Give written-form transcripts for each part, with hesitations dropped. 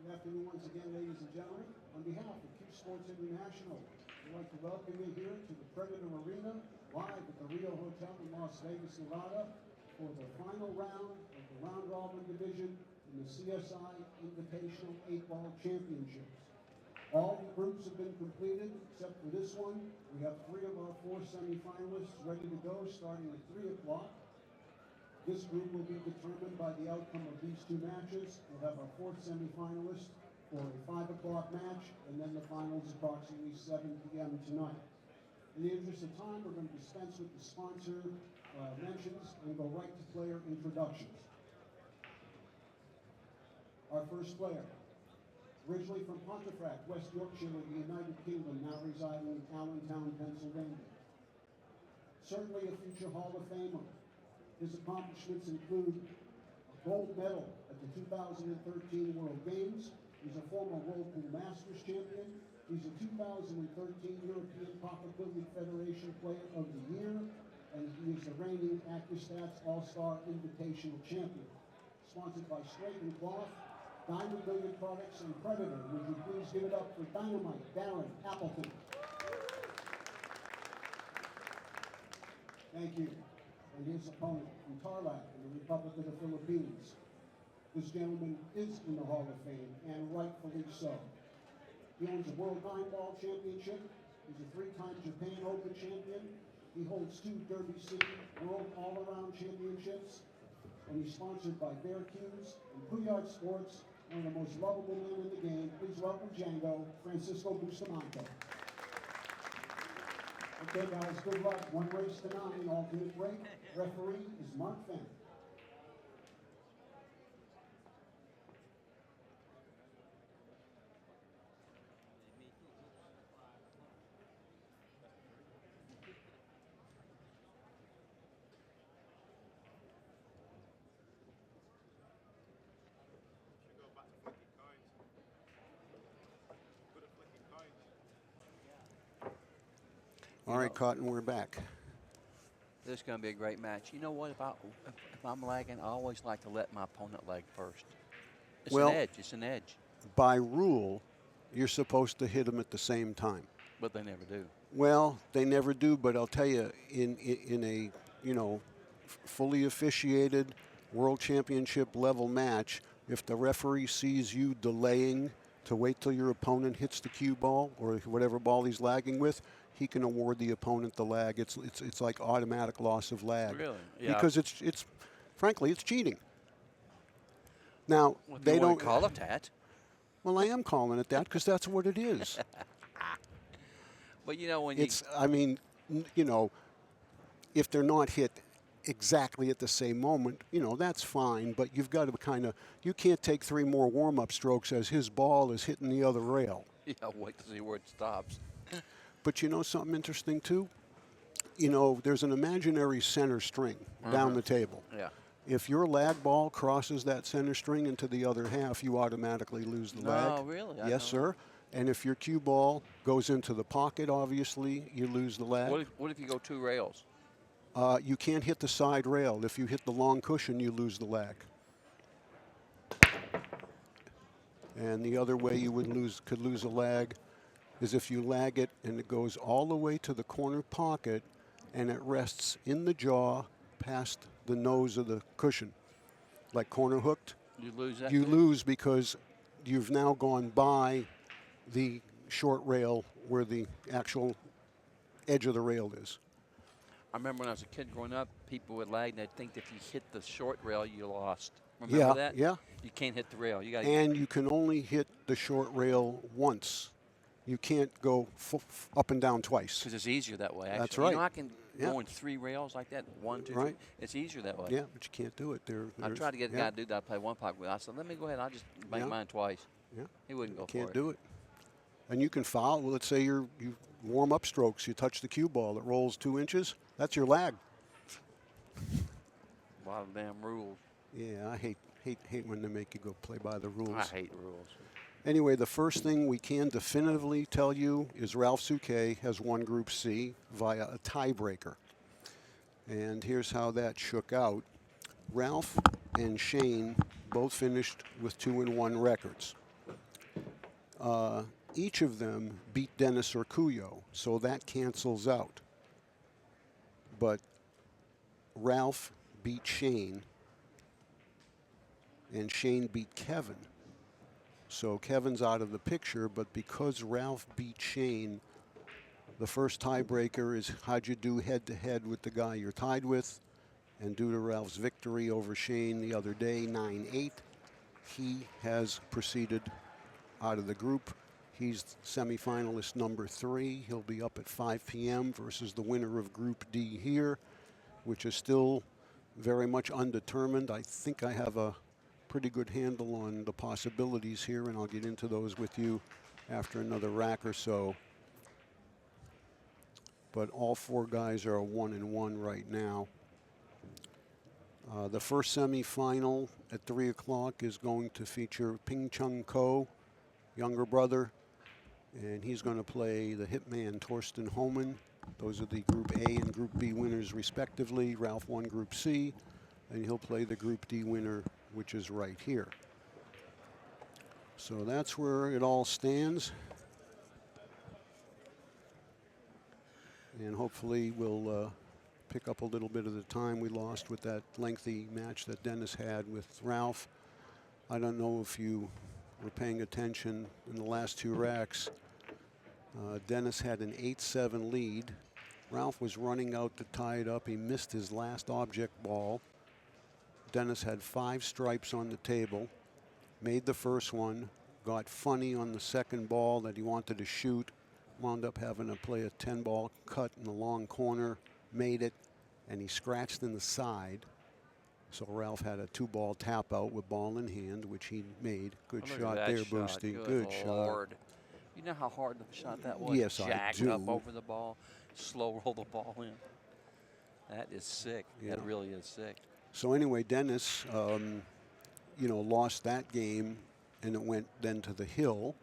Good afternoon once again, ladies and gentlemen. On behalf of CueSports International, we'd like to welcome you here to the Predator Arena, live at the Rio Hotel in Las Vegas, Nevada, for the final round of the round robin division in the CSI Invitational 8-Ball Championships. All the groups have been completed except for this one. We have 3 of our 4 semifinalists ready to go starting at 3 o'clock. This group will be determined by the outcome of these 2 matches. We'll have our 4th semifinalist for a 5 o'clock match, and then the finals approximately 7 p.m. tonight. In the interest of time, we're going to dispense with the sponsor mentions and go right to player introductions. Our first player, originally from Pontefract, West Yorkshire of the United Kingdom, now residing in Allentown, Pennsylvania. Certainly a future Hall of Famer. His accomplishments include a gold medal at the 2013 World Games. He's a former Whirlpool Masters champion. He's a 2013 European Pocket Billiard Federation Player of the Year, and he is the reigning AccuStats All-Star Invitational Champion. Sponsored by Straight and Cloth, Diamond Billiard Products, and Predator. Would you please give it up for Dynamite Darren Appleton? Thank you. And his opponent from Tarlac in the Republic of the Philippines. This gentleman is in the Hall of Fame, and rightfully so. He owns a World 9-Ball Championship. He's a 3-time Japan Open champion. He holds 2 Derby City World All-Around Championships. And he's sponsored by Bear Cues and CueSports, one of the most lovable men in the game. Please welcome Django, Francisco Bustamante. Okay, guys, good luck. 1 race to 9, alternate break. Referee is Mark Fenn. All right, Cotton, we're back. This is going to be a great match. You know what? If I'm lagging, I always like to let my opponent lag first. It's an edge. It's an edge. By rule, you're supposed to hit them at the same time. But they never do. Well, they never do. But I'll tell you, in a fully officiated World Championship level match, if the referee sees you delaying to wait till your opponent hits the cue ball or whatever ball he's lagging with, he can award the opponent the lag. It's like automatic loss of lag. Really? Yeah. Because it's frankly it's cheating. Now Well, they don't call it that. Well, I am calling it that because that's what it is. But you know when I mean, if they're not hit exactly at the same moment, that's fine. But you've got to you can't take 3 more warm-up strokes as his ball is hitting the other rail. Yeah, wait to see where it stops. But you know something interesting, too? There's an imaginary center string down the table. Yeah. If your lag ball crosses that center string into the other half, you automatically lose the lag. No, really? Yes, sir. And if your cue ball goes into the pocket, obviously, you lose the lag. What if you go 2 rails? You can't hit the side rail. If you hit the long cushion, you lose the lag. And the other way you could lose a lag is if you lag it and it goes all the way to the corner pocket and it rests in the jaw past the nose of the cushion, like corner hooked. You lose that? You lose because you've now gone by the short rail where the actual edge of the rail is. I remember when I was a kid growing up, people would lag and they'd think if you hit the short rail, you lost. Remember that? Yeah. You can't hit the rail. And you can only hit the short rail once. You can't go up and down twice. Because it's easier that way, actually. That's right. I can go in 3 rails like that, 1, 2, 3. It's easier that way. Yeah, but you can't do it. I tried to get a guy to do that. I play 1 pocket with. I said, let me go ahead. I'll just make mine twice. Yeah. He wouldn't go for it. Can't do it. And you can foul. Well, let's say you warm up strokes. You touch the cue ball. It rolls 2 inches. That's your lag. A lot of damn rules. Yeah, I hate when they make you go play by the rules. I hate rules. Anyway, the first thing we can definitively tell you is Ralph Souquet has won Group C via a tiebreaker. And here's how that shook out. Ralph and Shane both finished with 2-1 records. each of them beat Dennis or Cuyo, so that cancels out. But Ralph beat Shane, and Shane beat Kevin. So Kevin's out of the picture, but because Ralph beat Shane, the first tiebreaker is how'd you do head-to-head with the guy you're tied with. And due to Ralph's victory over Shane the other day, 9-8, he has proceeded out of the group. He's semifinalist number 3. He'll be up at 5 p.m. versus the winner of Group D here, which is still very much undetermined. I think I have a pretty good handle on the possibilities here, and I'll get into those with you after another rack or so. But all 4 guys are 1-1 right now. The first semifinal at 3 o'clock is going to feature Ping Chung Ko, younger brother, and he's going to play the hitman Torsten Homan. Those are the Group A and Group B winners respectively. Ralph won Group C, and he'll play the Group D winner, which is right here. So that's where it all stands. And hopefully we'll pick up a little bit of the time we lost with that lengthy match that Dennis had with Ralph. I don't know if you were paying attention in the last 2 racks. Dennis had an 8-7 lead. Ralph was running out to tie it up. He missed his last object ball. Dennis had 5 stripes on the table, made the first one, got funny on the second ball that he wanted to shoot, wound up having to play a 10-ball cut in the long corner, made it, and he scratched in the side. So Ralph had a 2-ball tap out with ball in hand, which he made. Good shot there, Boosty. Good shot. You know how hard the shot that was? Yes, I do. Jacked up over the ball, slow roll the ball in. That is sick. Yeah. That really is sick. So anyway, Dennis, lost that game, and it went then to the Hill.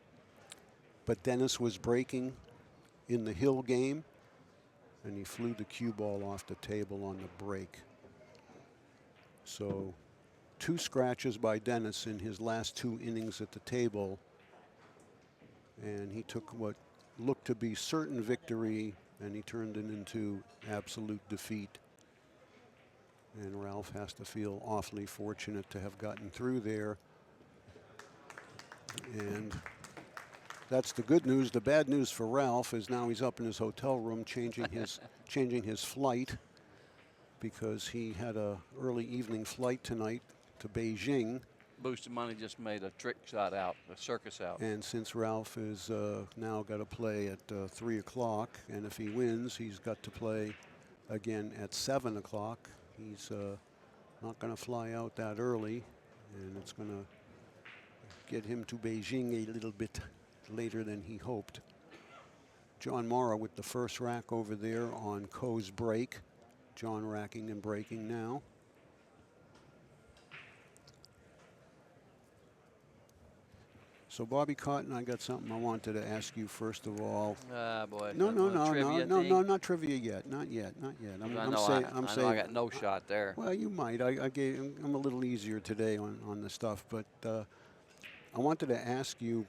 But Dennis was breaking in the Hill game, and he flew the cue ball off the table on the break. So 2 scratches by Dennis in his last 2 innings at the table, and he took what looked to be certain victory, and he turned it into absolute defeat. And Ralph has to feel awfully fortunate to have gotten through there. And that's the good news. The bad news for Ralph is now he's up in his hotel room changing his flight, because he had a early evening flight tonight to Beijing. Bustamante just made a trick shot out, a circus out. And since Ralph is now got to play at 3 o'clock, and if he wins, he's got to play again at 7 o'clock. He's not going to fly out that early, and it's going to get him to Beijing a little bit later than he hoped. John Morrow with the first rack over there on Coe's break. John racking and breaking now. So Bobby Cotton, I got something I wanted to ask you first of all. Ah, boy. No, not trivia yet, not yet. I'm saying I got no shot there. Well, you might. I'm a little easier today on the stuff, but I wanted to ask you,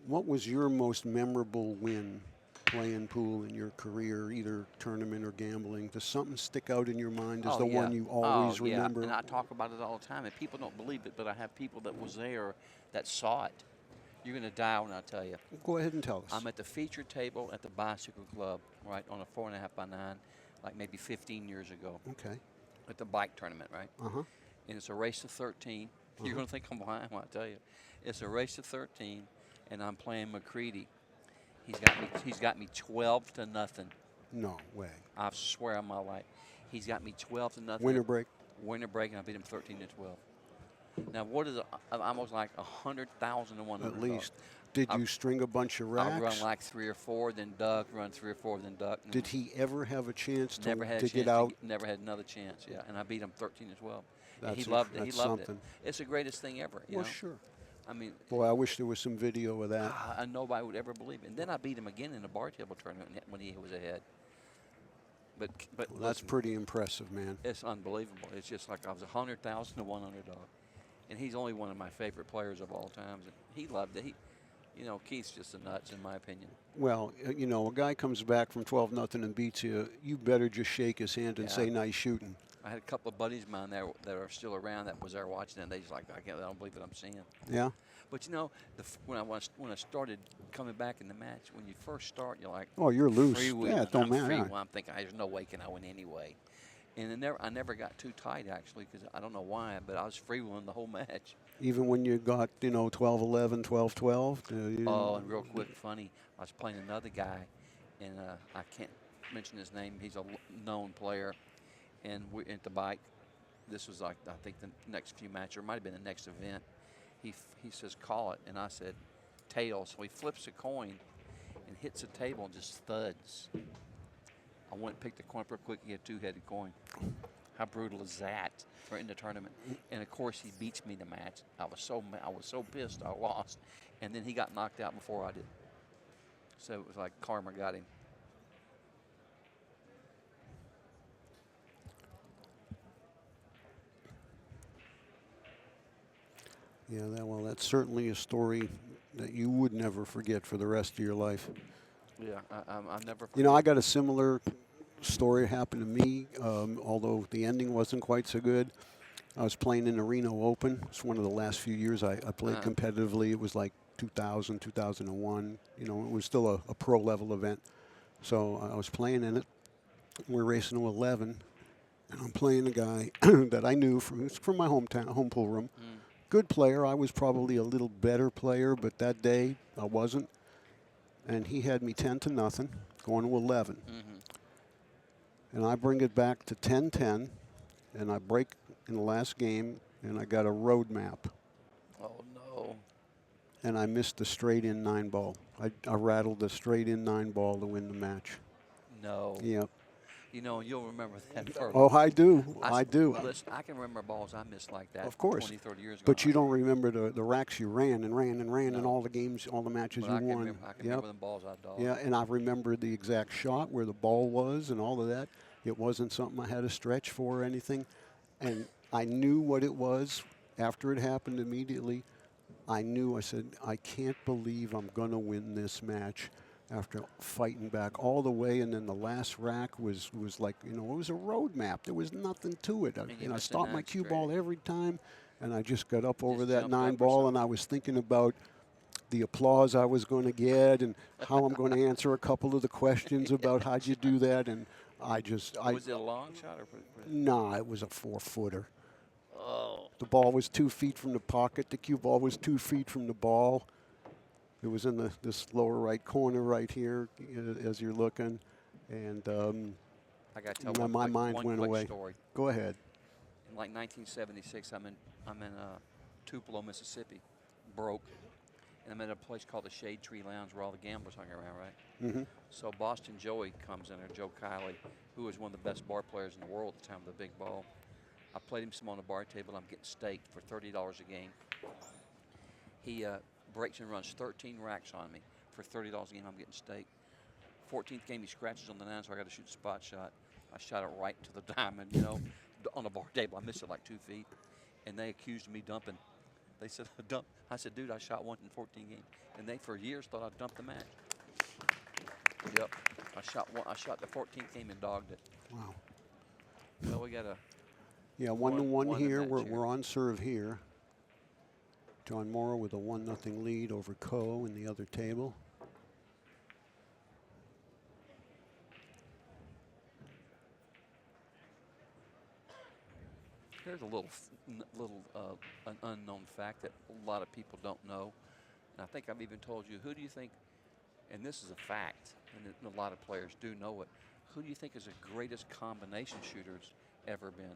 what was your most memorable win playing pool in your career, either tournament or gambling? Does something stick out in your mind as one you always remember? And I talk about it all the time, and people don't believe it, but I have people that was there that saw it. You're going to die when I tell you. Go ahead and tell us. I'm at the feature table at the Bicycle Club, right, on a 4.5 by 9, like maybe 15 years ago. Okay. At the bike tournament, right? Uh-huh. And it's a race to 13. You're going to think I'm lying when I tell you. It's a race to 13, and I'm playing McCready. He's got me 12-0. No way. I swear on my life. He's got me 12-0. Winner break. Winner break, and I beat him 13-12. Now, what is almost like 100,000 to 1 at least? Did you string a bunch of racks? I run like 3 or 4, then duck. Run 3 or 4, then duck. Did he ever have a chance to get get out? Never had another chance. Yeah, and I beat him 13-12. He loved it. He loved something. it. It's the greatest thing ever. You know? Sure. I mean, boy, I wish there was some video of that. Nobody would ever believe it. And then I beat him again in a bar table tournament when he was ahead. But well, that's pretty impressive, man. It's unbelievable. It's just like I was 100,000 to 1 underdog. and he's only one of my favorite players of all times. And he loved it. You know, Keith's just a nuts, in my opinion. Well, you know, a guy comes back from 12-0 and beats you, you better just shake his hand and say, nice shooting. I had a couple of buddies of mine there that are still around that was there watching it, and they just like, I don't believe what I'm seeing. Yeah. But, you know, when I started coming back in the match, when you first start, you're like, oh, you're loose. Free-wheeling. Yeah, it don't matter. I'm thinking, there's no way can I win anyway. And I never got too tight, actually, because I don't know why, but I was freewheeling the whole match. Even when you got, you know, 12-11, 12-12? Oh, and real quick, funny, I was playing another guy, and I can't mention his name. He's a known player, and we're at the bike. This was like, I think, the next few matches, or it might have been the next event. He says, call it, and I said, tails. So he flips a coin and hits the table and just thuds. I went and picked the coin up real quick. He had a two-headed coin. How brutal is that for in the tournament? And of course, he beats me the match. I was so pissed I lost, and then he got knocked out before I did. So it was like karma got him. Yeah, well, that's certainly a story that you would never forget for the rest of your life. Yeah, I never forget. You know, I got a similar story happen to me, although the ending wasn't quite so good. I was playing in the Reno Open. It's one of the last few years I played competitively. It was like 2000, 2001. You know, it was still a pro level event. So I was playing in it. We're racing to 11, and I'm playing a guy that I knew from my home pool room. Good player. I was probably a little better player, but that day I wasn't. And he had me 10-0, going to 11. And I bring it back to 10-10, and I break in the last game, and I got a road map. Oh, no. And I missed the straight-in 9-ball. I rattled the straight-in 9-ball to win the match. No. Yep. You know, you'll remember that. Oh, I do. I do. Listen, I can remember balls I missed like that of course. 20, 30 years ago. But you don't remember the racks you ran and all the games, all the matches but you won. I can remember the balls I dogged. Yeah, and I remember the exact shot where the ball was and all of that. It wasn't something I had to stretch for or anything. And I knew what it was after it happened immediately. I said, I can't believe I'm going to win this match after fighting back all the way. And then the last rack was like, you know, it was a road map. There was nothing to it. I stopped my cue ball every time, and I just got up over that 9-ball, and I was thinking about the applause I was going to get and how I'm going to answer a couple of the questions about how'd you do that. And was it a long shot or? Nah, it was a 4-footer. Oh. The ball was 2 feet from the pocket. The cue ball was 2 feet from the ball. It was in this lower right corner right here as you're looking. And I got to tell my mind went away. Story. Go ahead. In like 1976, I'm in Tupelo, Mississippi, broke. And I'm at a place called the Shade Tree Lounge where all the gamblers hung around, right? So Boston Joey comes in there, Joe Kiley, who was one of the best bar players in the world at the time with the big ball. I played him some on the bar table. I'm getting staked for $30 a game. He breaks and runs 13 racks on me for $30 a game. I'm getting staked. 14th game, he scratches on the 9, so I got to shoot a spot shot. I shot it right to the diamond, you know, on the bar table. I missed it like 2 feet, and they accused me dumping. They said, dump. I said, dude, I shot one in 14 games. And they, for years, thought I dumped the match. Yep. I shot the 14th game and dogged it. Wow. Well, we got a... Yeah, 1-1 here. We're on serve here. John Morrow with a 1-0 lead over Coe in the other table. Here's a little an unknown fact that a lot of people don't know. And I think I've even told you, who do you think, and this is a fact, and a lot of players do know it, who do you think is the greatest combination shooters ever been?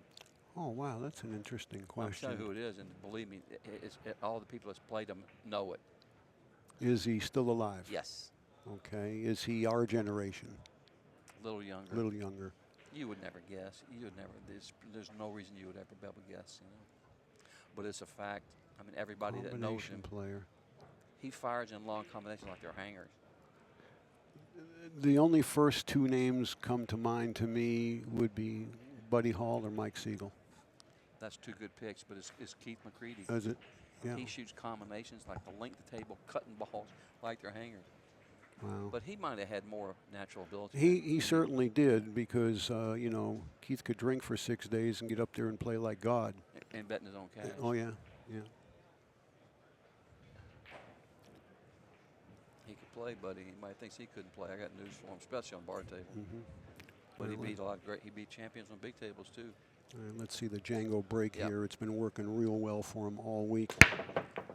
Oh, wow, that's an interesting question. I'll tell you who it is, and believe me, all the people that's played them know it. Is he still alive? Yes. Okay. Is he our generation? A little younger. A little younger. You would never guess. You would never. There's no reason you would ever be able to guess, you know. But it's a fact. I mean, everybody that knows him. Player. He fires in long combinations like they're hangers. The only first two names come to mind to me would be Buddy Hall or Mike Siegel. That's two good picks, but it's Keith McCready. Is it? Yeah. He shoots combinations like the length of the table, cutting balls like they're hangers. Wow. But he might have had more natural ability. He certainly did because, you know, Keith could drink for 6 days and get up there and play like God. And betting his own cash. Oh, yeah, yeah. He could play, buddy. Anybody thinks he couldn't play, I got news for him, especially on bar table. But he beat a lot of he beat champions on big tables too. All right, let's see the Django break here. It's been working real well for him all week.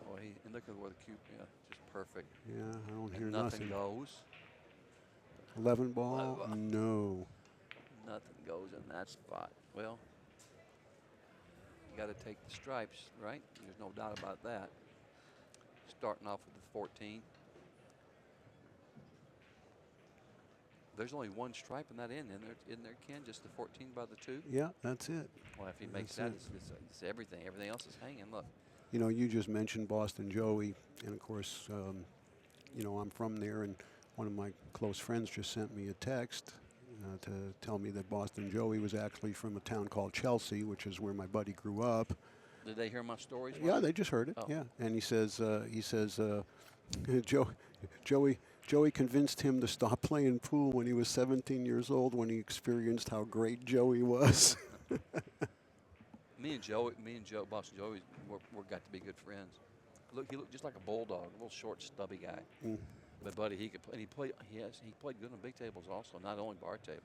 Boy, and look at where the cube, just perfect. Yeah, I don't hear and nothing. goes. 11 ball? No. Nothing goes in that spot. Well, you got to take the stripes, right? There's no doubt about that. Starting off with the 14. There's only one stripe in that end, isn't there, Ken? Just the 14 by the 2? Yeah, that's it. Well, if he makes that, it's everything. Everything else is hanging. Look. You know, you just mentioned Boston Joey, and of course, you know, I'm from there, and one of my close friends just sent me a text to tell me that Boston Joey was actually from a town called Chelsea, which is where my buddy grew up. Did they hear my stories? Yeah, they just heard it. Oh. Yeah, and he says, Joey convinced him to stop playing pool when he was 17 years old when he experienced how great Joey was. Me and Boston Joey, we got to be good friends. Look, he looked just like a bulldog, a little short, stubby guy. But buddy, he could play. And he played good on big tables also, not only bar tables.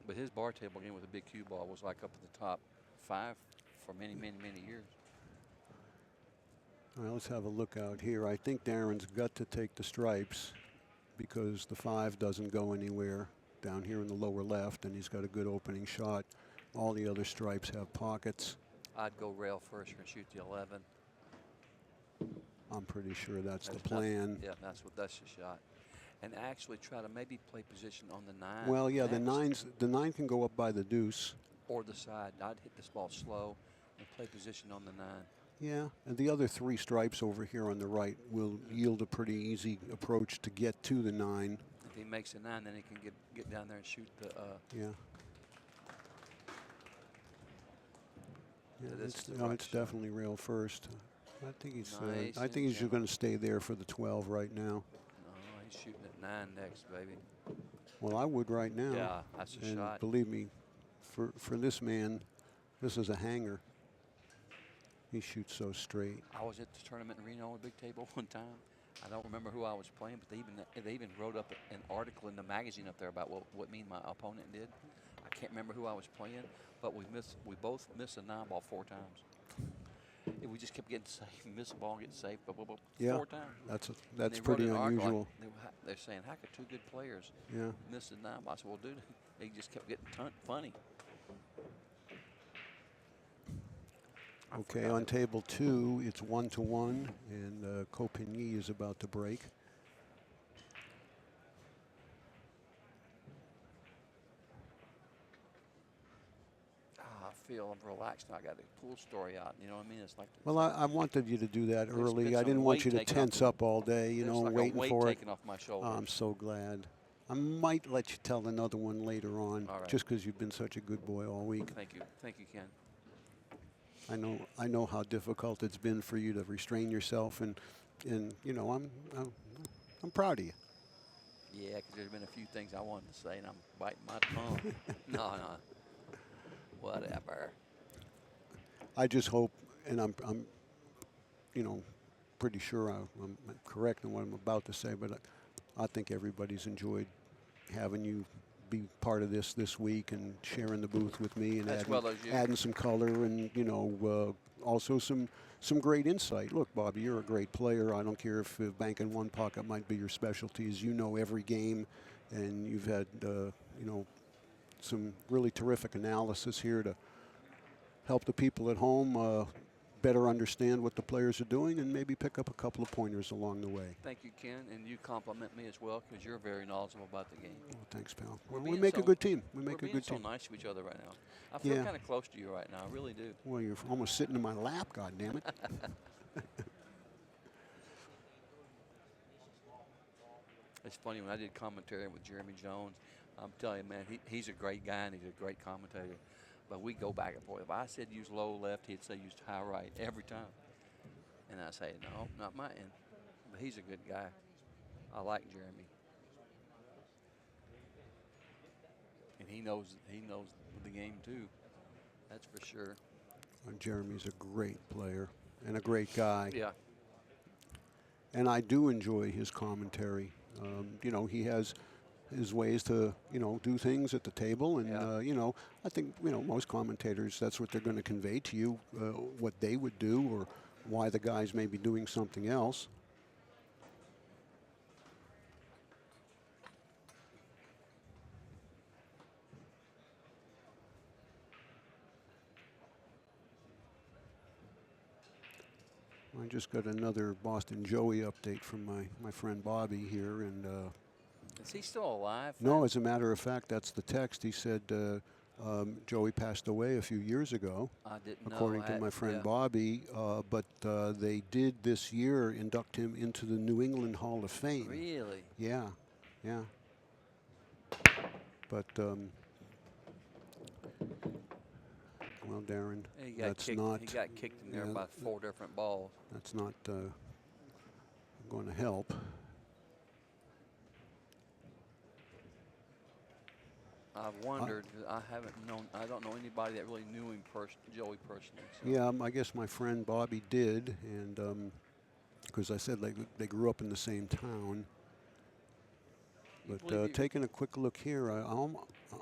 But his bar table game with a big cue ball was like up at the top 5 for many, many, many years. All right, let's have a look out here. I think Darren's got to take the stripes because the 5 doesn't go anywhere down here in the lower left, and he's got a good opening shot. All the other stripes have pockets. I'd go rail first and shoot the 11. I'm pretty sure that's the plan. Yeah, that's the shot. And actually try to maybe play position on the 9. Well, yeah, the 9 can go up by the deuce. Or the side. I'd hit this ball slow and play position on the 9. Yeah, and the other 3 stripes over here on the right will yield a pretty easy approach to get to the 9. If he makes a 9, then he can get down there and shoot the. Yeah. Yeah, it's definitely rail first. I think he's. Nice I think he's just going to stay there for the 12 right now. No, he's shooting at 9 next, baby. Well, I would right now. Yeah, that's a and shot. Believe me, for this man, this is a hanger. He shoots so straight. I was at the tournament in Reno, a big table one time. I don't remember who I was playing, but they even wrote up an article in the magazine up there about what me and my opponent did. I can't remember who I was playing, but we both missed a 9 ball 4 times. And we just kept getting saved, miss a ball, get saved, 4 times. That's pretty unusual. Like, they're saying, how could 2 good players miss a 9 ball? I said, well, dude, they just kept getting funny. Okay, on table 2, it's 1-1, and Copigny is about to break. I feel I'm relaxed now. I got a pool story out. You know what I mean? It's like. Well, I wanted you to do that early. I some didn't want you to weight taken tense up all day, you know, like waiting a weight for it. taken off my shoulders. I'm so glad. I might let you tell another one later on, All right. just because you've been such a good boy all week. Thank you, Ken. I know how difficult it's been for you to restrain yourself, and you know, I'm proud of you. Yeah, because there's been a few things I wanted to say, and I'm biting my tongue. No, whatever. I just hope, and I'm you know, pretty sure I'm correct in what I'm about to say, but I think everybody's enjoyed having you be part of this week and sharing the booth with me and adding some color and, you know, also some great insight. Look, Bobby, you're a great player. I don't care if banking one pocket might be your specialty. As you know every game, and you've had, you know, some really terrific analysis here to help the people at home better understand what the players are doing and maybe pick up a couple of pointers along the way. Thank you, Ken, and you compliment me as well because you're very knowledgeable about the game. Well, thanks, pal. We make a good team. We make a good team. We're being so nice to each other right now. I feel kind of close to you right now. I really do. Well, you're almost sitting in my lap, goddammit. It's funny, when I did commentary with Jeremy Jones, I'm telling you, man, he's a great guy and he's a great commentator. But we go back and forth. If I said use low left, he'd say use high right every time. And I say, no, not my end. But he's a good guy. I like Jeremy. And he knows the game too. That's for sure. Jeremy's a great player and a great guy. Yeah. And I do enjoy his commentary. You know, he has his ways to, you know, do things at the table. And, Yeah. you know, I think, you know, most commentators, that's what they're going to convey to you, what they would do or why the guys may be doing something else. I just got another Boston Joey update from my friend Bobby here. And Is he still alive? no, as a matter of fact, that's the text. He said Joey passed away a few years ago, I didn't know. according to my friend Bobby. But they did this year induct him into the New England Hall of Fame. Really? Yeah, yeah. But well, Darren, He got that's kicked, not. He got kicked in there by 4 different balls. That's not going to help. I've wondered. I haven't known. I don't know anybody that really knew him Joey personally. So. Yeah, I guess my friend Bobby did, and because I said they grew up in the same town. But taking a quick look here, I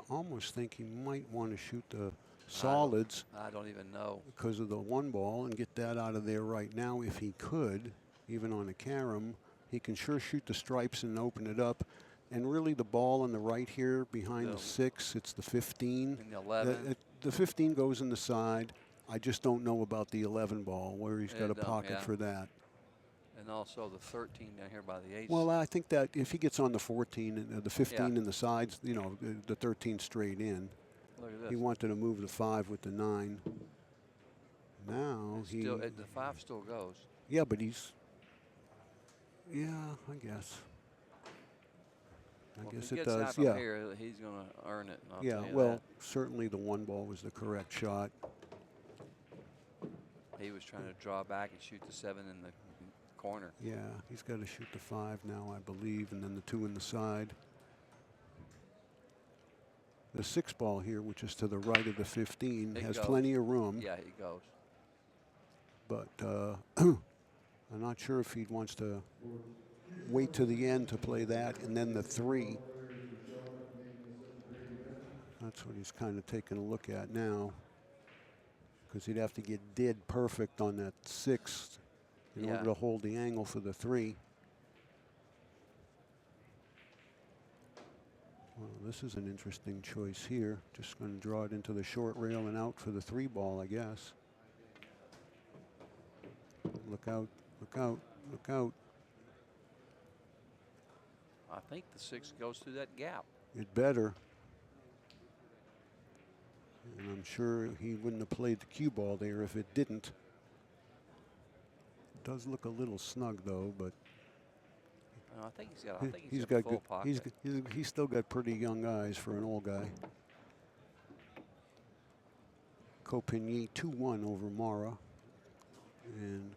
almost think he might want to shoot the solids. I don't even know. Because of the one ball and get that out of there right now if he could, even on a carom. He can sure shoot the stripes and open it up. And really the ball on the right here behind the 6, it's the 15. And the 11. The 15 goes in the side. I just don't know about the 11 ball, where he's got a pocket for that. And also the 13 down here by the 8. Well, I think that if he gets on the 14, and the 15 in the sides, you know, the 13 straight in. Look at this. He wanted to move the 5 with the 9. Now the 5 still goes. Yeah, but he's. Yeah, I guess. I guess it does. Yeah. Here, he's going to earn it. Yeah. Well, certainly the one ball was the correct shot. He was trying to draw back and shoot the 7 in the corner. Yeah, he's got to shoot the 5 now, I believe, and then the 2 in the side. The 6 ball here, which is to the right of the 15, has plenty of room. Yeah, he goes. But I'm not sure if he wants to wait to the end to play that, and then the 3. That's what he's kind of taking a look at now, because he'd have to get dead perfect on that 6 in order to hold the angle for the 3. Well, this is an interesting choice here. Just going to draw it into the short rail and out for the 3 ball, I guess. Look out, look out, look out. I think the 6 goes through that gap. It better. And I'm sure he wouldn't have played the cue ball there if it didn't. It does look a little snug though, but I think he's got full pocket. He's still got pretty young eyes for an old guy. Copigny 2-1 over Mara, and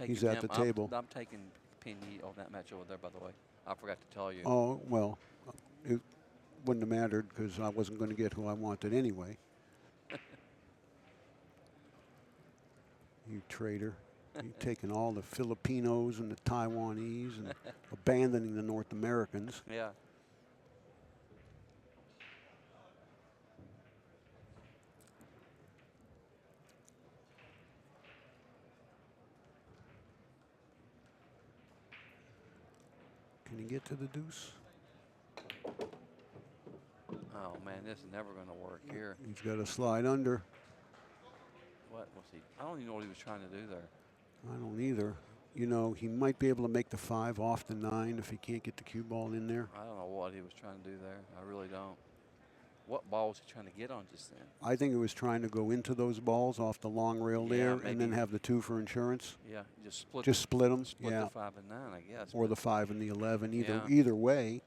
he's at the table. I'm taking Pigny on that match over there, by the way. I forgot to tell you. Oh, well, it wouldn't have mattered because I wasn't going to get who I wanted anyway. You traitor. You've taken all the Filipinos and the Taiwanese and abandoning the North Americans. Yeah. Can he get to the deuce? Oh, man, this is never going to work here. He's got to slide under. What was he? I don't even know what he was trying to do there. I don't either. You know, he might be able to make the 5 off the 9 if he can't get the cue ball in there. I don't know what he was trying to do there. I really don't. What ball was he trying to get on just then? I think it was trying to go into those balls off the long rail there and then have the 2 for insurance. Yeah, just split them. Split the 5 and 9, I guess. Or the 5 and the 11. Either way.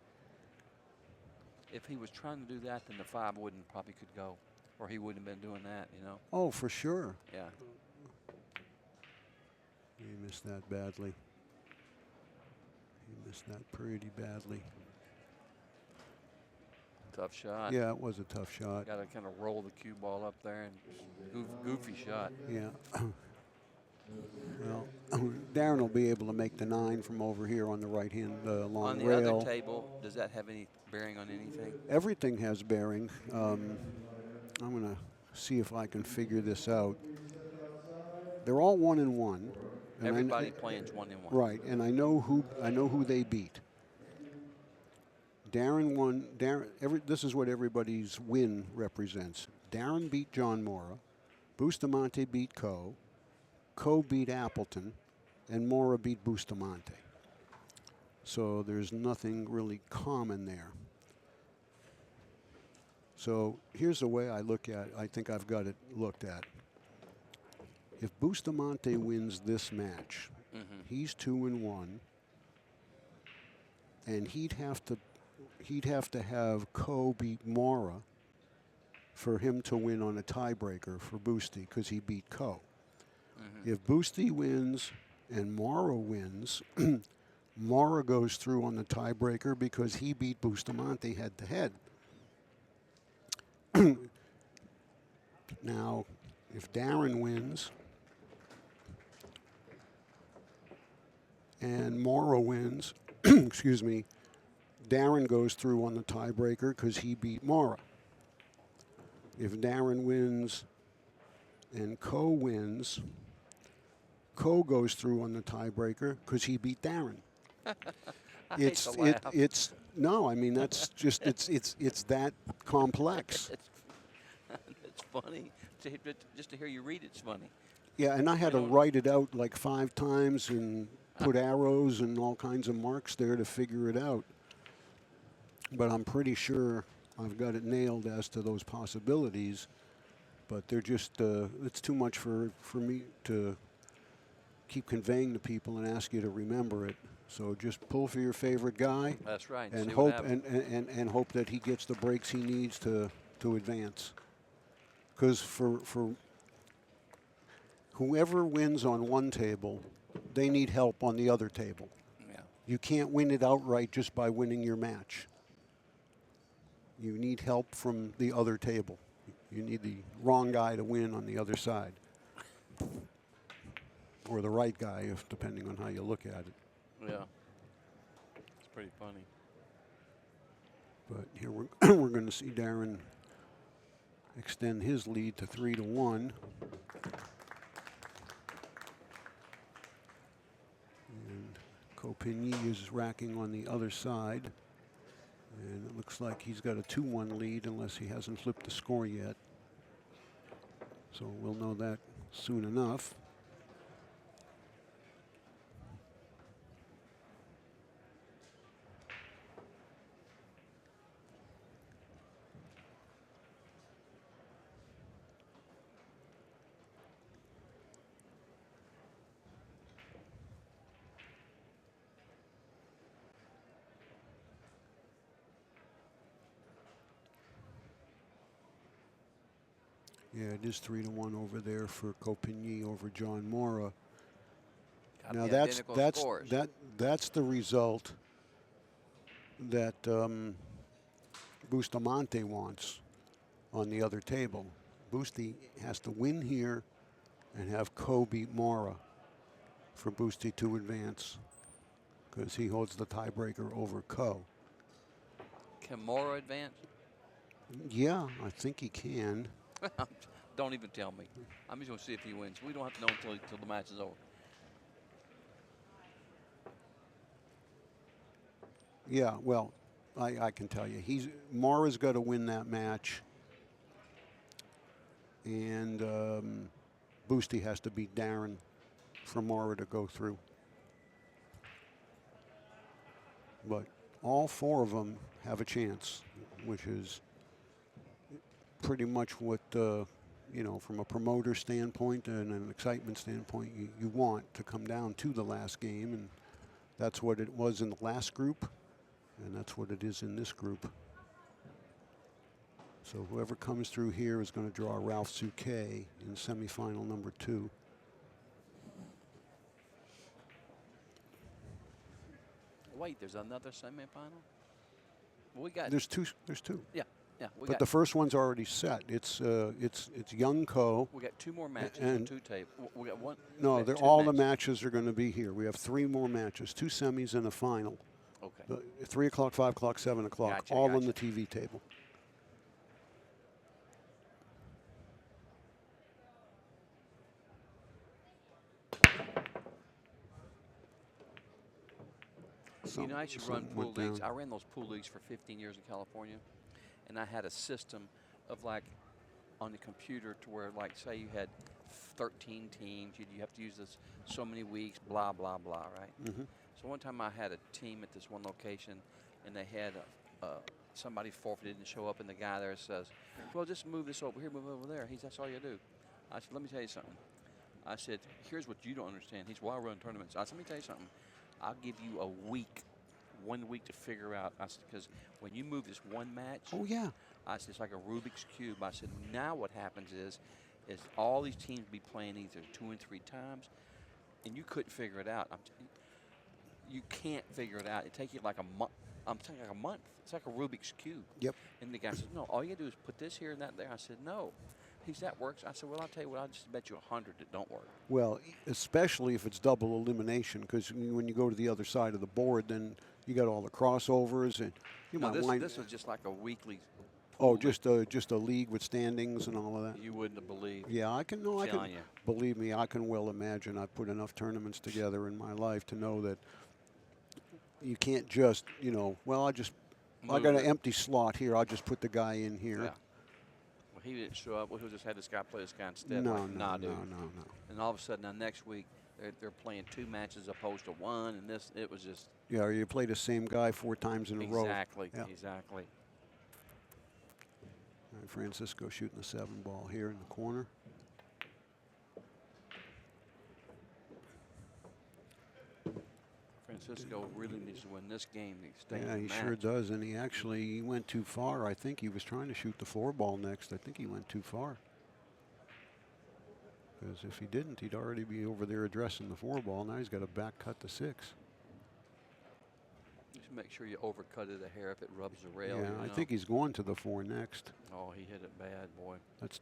If he was trying to do that, then the 5 probably could go. or he wouldn't have been doing that, you know. Oh, for sure. Yeah. He missed that badly. He missed that pretty badly. Tough shot. Yeah, it was a tough shot. Got to kind of roll the cue ball up there, and goofy shot. Yeah. Well, Darren will be able to make the 9 from over here on the right-hand long On the rail. other table, does that have any bearing on anything? Everything has bearing. I'm going to see if I can figure this out. They're all 1-1. Everybody playing's 1-1. Right, and I know who they beat. Darren won. This is what everybody's win represents. Darren beat John Mora. Bustamante beat Coe. Coe beat Appleton, and Mora beat Bustamante. So there's nothing really common there. So here's the way I look at it. I think I've got it looked at. If Bustamante wins this match, he's 2-1, and he'd have to have Coe beat Mora for him to win on a tiebreaker for Boosty, because he beat Coe. If Boosty wins and Mora wins, Mora goes through on the tiebreaker because he beat Bustamante head-to-head. Now, if Darren wins and Mora wins, excuse me, Darren goes through on the tiebreaker because he beat Mora. If Darren wins and Coe wins, Coe goes through on the tiebreaker because he beat Darren. No, I mean that's just it's that complex. It's funny just to hear you read. It's funny. Yeah, and I had to write it out like 5 times and put arrows and all kinds of marks there to figure it out. But I'm pretty sure I've got it nailed as to those possibilities. But they're just it's too much for me to keep conveying to people and ask you to remember it. So just pull for your favorite guy. That's right. And hope and hope that he gets the breaks he needs to advance. Because for whoever wins on one table, they need help on the other table. Yeah. You can't win it outright just by winning your match. You need help from the other table. You need the wrong guy to win on the other side. Or the right guy, if depending on how you look at it. Yeah. It's pretty funny. But here we're going to see Darren extend his lead to 3-1. And Copigny is racking on the other side. And it looks like he's got a 2-1 lead unless he hasn't flipped the score yet. So we'll know that soon enough. Yeah, it is 3-1 over there for Copigny over John Mora. Now that's the result that Bustamante wants on the other table. Boosty has to win here and have Coe beat Mora for Boosty to advance, because he holds the tiebreaker over Coe. Can Mora advance? Yeah, I think he can. Don't even tell me. I'm just going to see if he wins. We don't have to know until the match is over. Yeah, well, I can tell you. Mora's got to win that match. And Boosty has to beat Darren for Mora to go through. But all 4 of them have a chance, which is pretty much what, from a promoter standpoint and an excitement standpoint, you want to come down to the last game. And that's what it was in the last group, and that's what it is in this group. So whoever comes through here is going to draw Ralph Souquet in semifinal number 2. Wait, there's another semifinal? We got. There's two. There's two. Yeah, yeah. But the first one's already set. It's Young Co. We got 2 more matches and and 2 tables. We got one. No, we got 2 all matches. the matches are going to be here. We have 3 more matches, 2 semis and a final. Okay. 3 o'clock, 5 o'clock, 7 o'clock, Gotcha, all gotcha. on the TV table. You know, I should run Something pool went leagues. down. I ran those pool leagues for 15 years in California, and I had a system of like on the computer to where, like, say you had 13 teams, you have to use this so many weeks, blah blah blah, right? Mhm. So one time I had a team at this one location, and they had somebody forfeited and show up, and the guy there says, "Well, just move this over here, move over there." He said, "That's all you do." I said, "Let me tell you something." I said, "Here's what you don't understand." He's, "Well, I run tournaments." I said, "Let me tell you something. I'll give you a week, 1 week to figure out." I said, "Because when you move this one match," Oh, yeah. I said, "it's like a Rubik's Cube." I said, "Now what happens is all these teams be playing either 2 and 3 times, and you couldn't figure it out. You can't figure it out. It takes you like a month. I'm saying like a month. It's like a Rubik's Cube." Yep. And the guy says, "No, all you gotta do is put this here and that there." I said, "No." He said, "That works." I said, "Well, I'll tell you what, I'll just bet you 100 that don't work." Well, especially if it's double elimination, because when you go to the other side of the board, then you got all the crossovers, and you No, might wind. this was just like a weekly. Oh, pool just a league with standings and all of that. that you wouldn't have believed. Yeah, I can. No, I can. Telling you. Believe me, I can well imagine. I've put enough tournaments together in my life to know that you can't just, well, I got Move an it. empty slot here. I'll just put the guy in here. Yeah. Well, he didn't show up. Well, he'll just have this guy play this guy instead. No, Like, no, nah, no, dude. no, no. And all of a sudden, now next week, they're playing 2 matches opposed to 1, and it was just Yeah, or you play the same guy 4 times in a row. exactly, Yeah. exactly. All right, Francisco shooting the 7 ball here in the corner. Francisco really needs to win this game to stay Yeah, in he the sure match. does, and he went too far. I think he was trying to shoot the 4 ball next. I think he went too far. Because if he didn't, he'd already be over there addressing the 4 ball. Now he's got to back cut the 6. Just make sure you overcut it a hair if it rubs the rail. Yeah, I think he's going to the 4 next. Oh, he hit it bad, boy. That's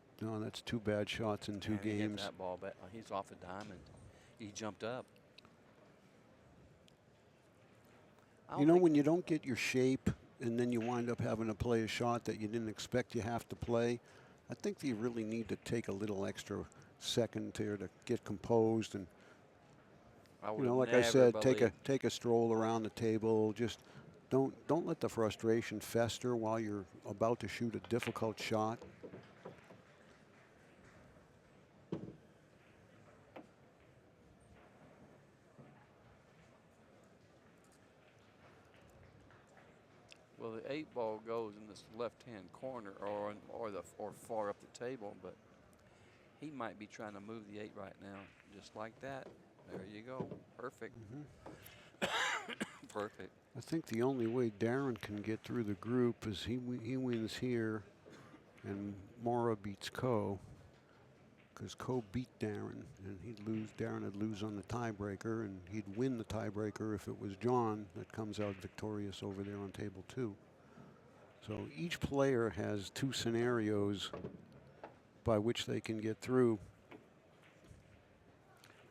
2 bad shots in 2 Man, he hit games. that ball back. He's off a diamond. He jumped up. You know, when you don't get your shape and then you wind up having to play a shot that you didn't expect you have to play, I think that you really need to take a little extra second here to get composed and, like I said, take a stroll around the table. Just don't let the frustration fester while you're about to shoot a difficult shot. Well, the 8 ball goes in this left-hand corner or far up the table, but he might be trying to move the 8 right now, just like that. There you go. Perfect. Perfect. I think the only way Darren can get through the group is he wins here, and Mora beats Co. Because Co beat Darren, and he'd lose. Darren would lose on the tiebreaker, and he'd win the tiebreaker if it was John that comes out victorious over there on table 2. So each player has 2 scenarios by which they can get through.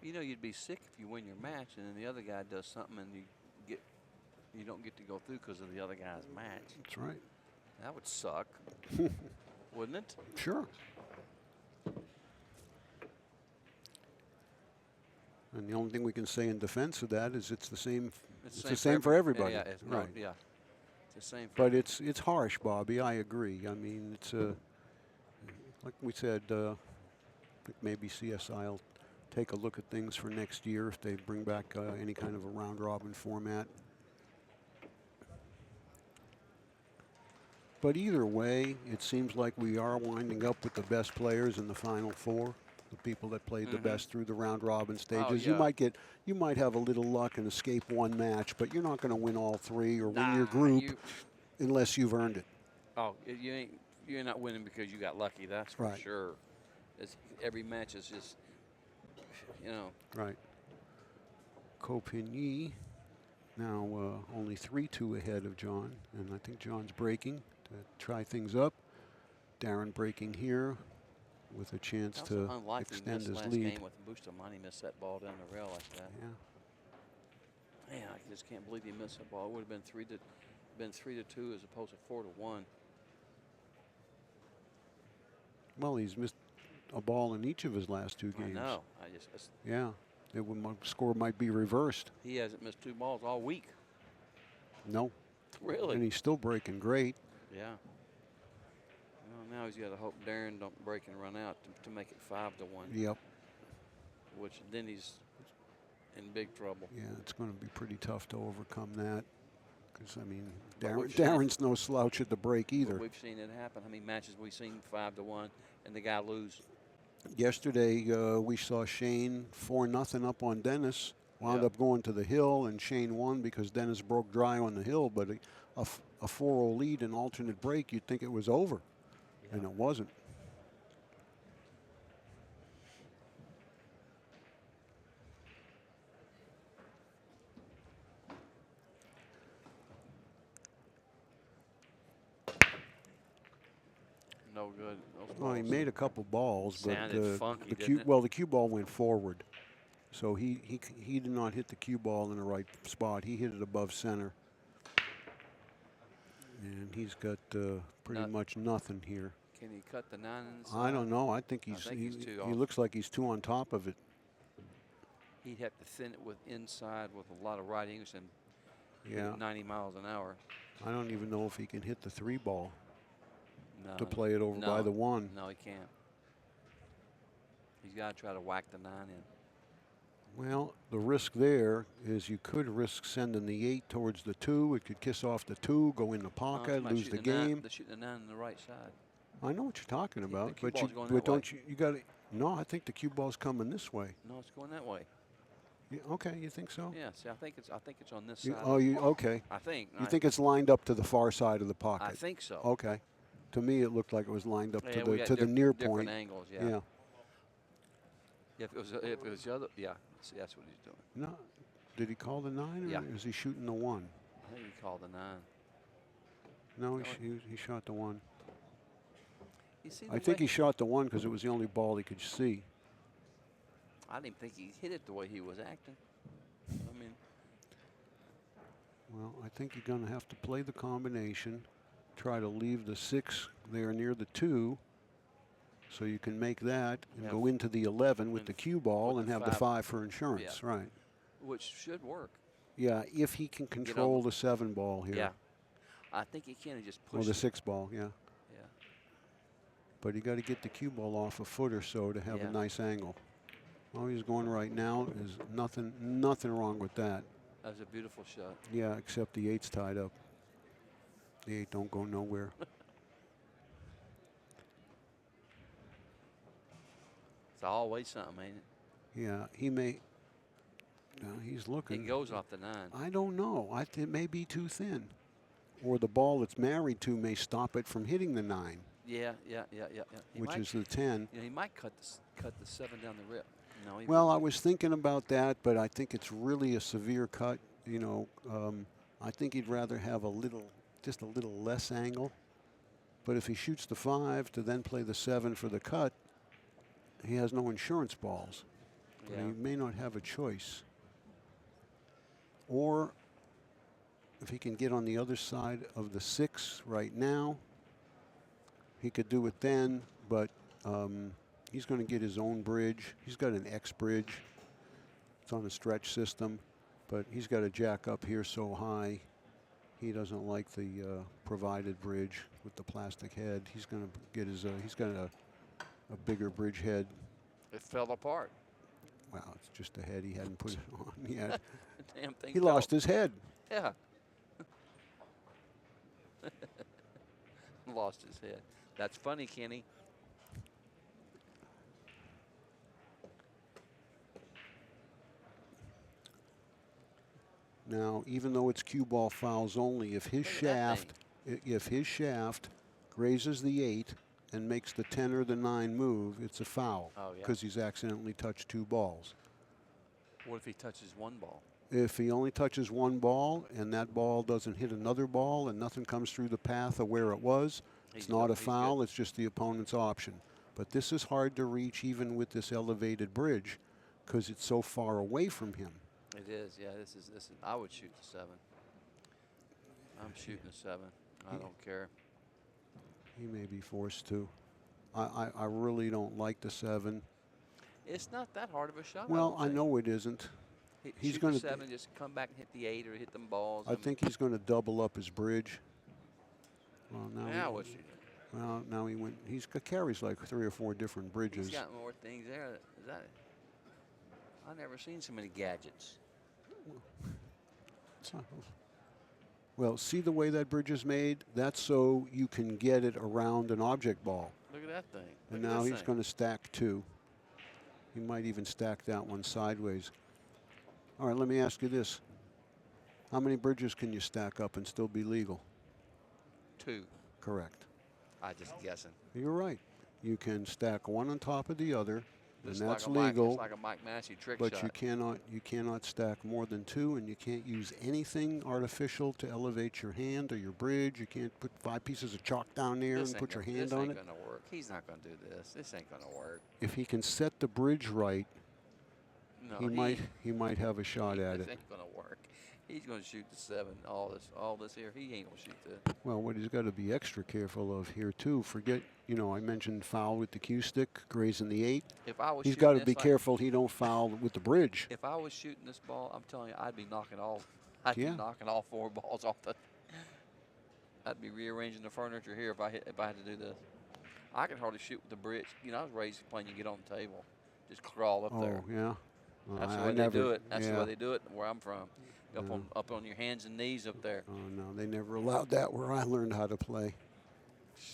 You know, you'd be sick if you win your match and then the other guy does something and you don't get to go through because of the other guy's match. That's right. That would suck, wouldn't it? Sure. And the only thing we can say in defense of that is it's the same. It's the same for everybody. Yeah, it's right. Yeah, it's the same. But it's harsh, Bobby. I agree. I mean, it's like we said. I think maybe CSI will take a look at things for next year if they bring back any kind of a round-robin format. But either way, it seems like we are winding up with the best players in the Final 4. The people that played the best through the round-robin stages. Oh, yeah. You might have a little luck and escape one match, but you're not going to win all 3 or win your group unless you've earned it. Oh, you you're not winning because you got lucky. That's for Right. sure. Every match is just, you know. Right. Copigny now only 3-2 ahead of John, and I think John's breaking to try things up. Darren breaking here with a chance Also to unlikely extend this his last lead. game with Bustamante missed that ball down the rail like that. Yeah. Man, I just can't believe he missed that ball. It would have been 3-2 as opposed to 4-1. Well, he's missed a ball in each of his last 2 games. I know. Yeah. Score might be reversed. He hasn't missed 2 balls all week. No. Really? And he's still breaking great. Yeah. Well, now he's got to hope Darren don't break and run out to make it 5-1. Yep. Which then he's in big trouble. Yeah, it's going to be pretty tough to overcome that. Because, I mean, But Darren's no slouch at the break either. We've seen it happen. How many matches we've seen 5-1 and the guy lose? Yesterday, we saw Shane 4-0 up on Dennis. Wound up going to the hill, and Shane won because Dennis broke dry on the hill. But a 4-0 lead in alternate break, you'd think it was over. Yeah. And it wasn't. No good. Well, he made a couple balls, but funky, the cue ball went forward. So he did not hit the cue ball in the right spot. He hit it above center. And he's got pretty much nothing here. Can he cut the 9 inside? I don't know. I think he looks like he's 2 on top of it. He'd have to thin it with inside with a lot of right angles and hit it 90 miles an hour. I don't even know if he can hit the 3 ball to No, play it over by the 1. No, he can't. He's got to try to whack the 9 in. Well, the risk there is you could risk sending the 8 towards the 2. It could kiss off the 2, go in the pocket, lose the game. They're shooting the 9 on the right side. I know what you're talking about, cue ball's going but that don't you got to? No, I think the cue ball's coming this way. No, it's going that way. Yeah, okay, you think so? Yeah, see, I think it's on this side. Okay. I think. You think it's lined up to the far side of the pocket? I think so. Okay. To me, it looked like it was lined up Yeah, to the near different point. angles, yeah. Yeah. If it was the other, yeah. See, that's what he's doing. No, did he call the 9 or Yeah. is he shooting the 1? I think he called the 9. No, he shot the 1. You see I think he shot the 1 because it was the only ball he could see. I didn't think he hit it the way he was acting. I mean, well, I think you're going to have to play the combination, try to leave the 6 there near the 2, so you can make that and go into the 11 with the cue ball and have the 5 for insurance, right? Which should work. Yeah, if he can control the 7 ball here. Yeah, I think he can just push. Or the 6 ball, yeah. Yeah. But you got to get the cue ball off a foot or so to have a nice angle. Oh, he's going right now. There's nothing wrong with that. That was a beautiful shot. Yeah, except the 8's tied up. The 8 don't go nowhere. It's always something, ain't it? Yeah, he may. He's looking. It goes off the 9. I don't know. It may be too thin. Or the ball it's married to may stop it from hitting the 9. Yeah. Which is the 10. He might cut the 7 down the rip. No, well, I was thinking about that, but I think it's really a severe cut. You know, I think he'd rather have just a little less angle. But if he shoots the 5 to then play the 7 for the cut, he has no insurance balls. Yeah. He may not have a choice. Or if he can get on the other side of the 6 right now, he could do it then, but he's going to get his own bridge. He's got an X bridge. It's on a stretch system, but he's got a jack up here so high. He doesn't like the provided bridge with the plastic head. He's going to get his, he's got a bigger bridge head. It fell apart. Wow, it's just a head. He hadn't put it on yet. Damn thing. He lost his head. Yeah. Lost his head. That's funny, Kenny. Now, even though it's cue ball fouls only, if his shaft raises the 8 and makes the 10 or the 9 move, it's a foul. Oh, yeah. Because he's accidentally touched 2 balls. What if he touches 1 ball? If he only touches 1 ball and that ball doesn't hit another ball and nothing comes through the path of where it was, it's not a foul, it's just the opponent's option. But this is hard to reach even with this elevated bridge because it's so far away from him. It is, yeah. This is. I would shoot the 7. I'm shooting the 7. I don't care. He may be forced to. I really don't like the 7. It's not that hard of a shot. Well, I know it isn't. He's going to 7, just come back and hit the 8 or hit them balls. I think he's going to double up his bridge. Well, now now he went. He's carries like 3 or 4 different bridges. He's got more things there. Is that? I've never seen so many gadgets. Well, see the way that bridge is made? That's so you can get it around an object ball. Look at that thing. And now he's going to stack 2. He might even stack that one sideways. All right, let me ask you this. How many bridges can you stack up and still be legal? 2. Correct. I just guessing. You're right. You can stack one on top of the other, and Just that's like legal. It's like a Mike Massey trick but shot. you cannot stack more than 2, and you can't use anything artificial to elevate your hand or your bridge. You can't put 5 pieces of chalk down there and put your hand on it. This ain't gonna work. He's not gonna do this. This ain't gonna work. If he can set the bridge right, No, he might have a shot at This it. ain't gonna work. He's gonna shoot the 7. All this here. He ain't gonna shoot the. Well, what he's got to be extra careful of here too. Forget, I mentioned foul with the cue stick, grazing the 8. If I was He's shooting got to this be like- careful he don't foul with the bridge. If I was shooting this ball, I'm telling you, I'd be knocking all. I'd Yeah. be knocking all 4 balls off the. I'd be rearranging the furniture here if I had to do this. I could hardly shoot with the bridge. I was raised playing. You get on the table, just crawl up there. Oh yeah. Well, That's the I way never, they do it. That's yeah. the way they do it where I'm from. Up on your hands and knees up there. Oh no, they never allowed that where I learned how to play.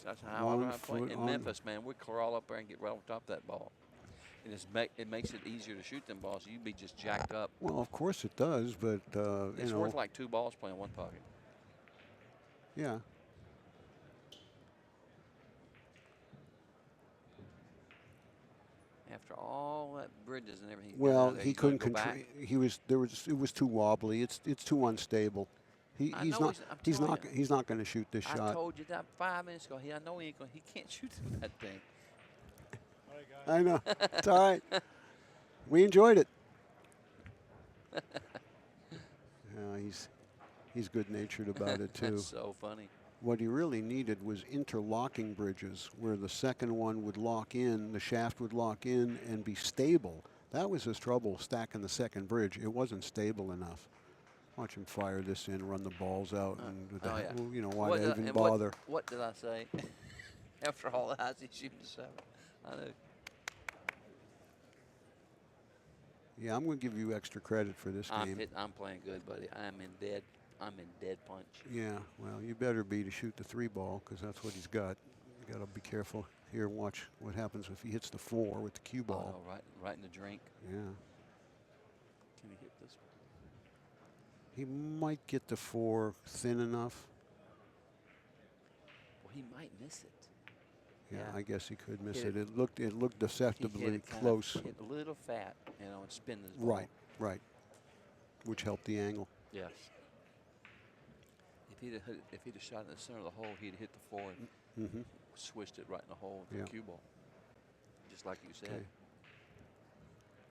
That's how I 1 learned how to play. foot In on. Memphis, man, we crawl up there and get right on top of that ball. And it makes it easier to shoot them balls. You'd be just jacked up. Well, of course it does, but It's worth like 2 balls playing one pocket. Yeah. After all that bridges and everything. Well, there, he he's gonna couldn't go control. back. It was too wobbly. It's too unstable. He's I know not. I'm He's telling not. you. He's not going to shoot this I shot. told you that 5 minutes ago. I know he ain't going. He can't shoot that thing. I know. It's all right. We enjoyed it. Yeah, he's good-natured about it too. That's so funny. What he really needed was interlocking bridges, where the second one would lock in, the shaft would lock in and be stable. That was his trouble stacking the second bridge. It wasn't stable enough. Watch him fire this in, run the balls out, and with yeah. why What did did I I- even and bother? What did I say? After all that, how's he shooting the 7? I know. Yeah, I'm going to give you extra credit for this game. I'm playing good, buddy. I'm in dead punch. Yeah, well, you better be to shoot the 3 ball because that's what he's got. You got to be careful here. Watch what happens if he hits the 4 with the cue ball. Oh, right in the drink. Yeah, Can he hit this one? he might get the 4 thin enough. Well, he might miss it. Yeah, Yeah. I guess he could miss Hit it. It looked He hit deceptively it kind of- close. hit a little fat, and spin this ball. Right, which helped the angle. Yes. If he'd have shot in the center of the hole, he'd hit the 4 and Mm-hmm. swished it right in the hole with Yeah. the cue ball. Just like you said. Okay.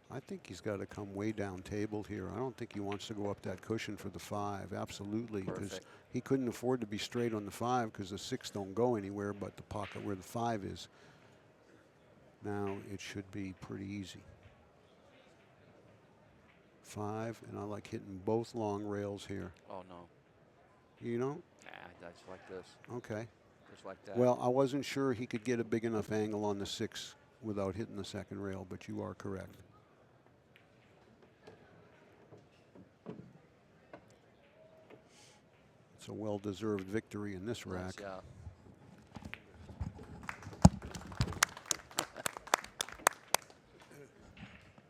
I think he's got to come way down table here. I don't think he wants to go up that cushion for the 5. Absolutely, because Perfect. he couldn't afford to be straight on the 5 because the 6 don't go anywhere but the pocket where the 5 is. Now it should be pretty easy. 5, and I like hitting both long rails here. Oh, no. You know? Nah, just like this. Okay. Just like that. Well, I wasn't sure he could get a big enough angle on the 6 without hitting the second rail, but you are correct. It's a well-deserved victory in this rack. Nice shot.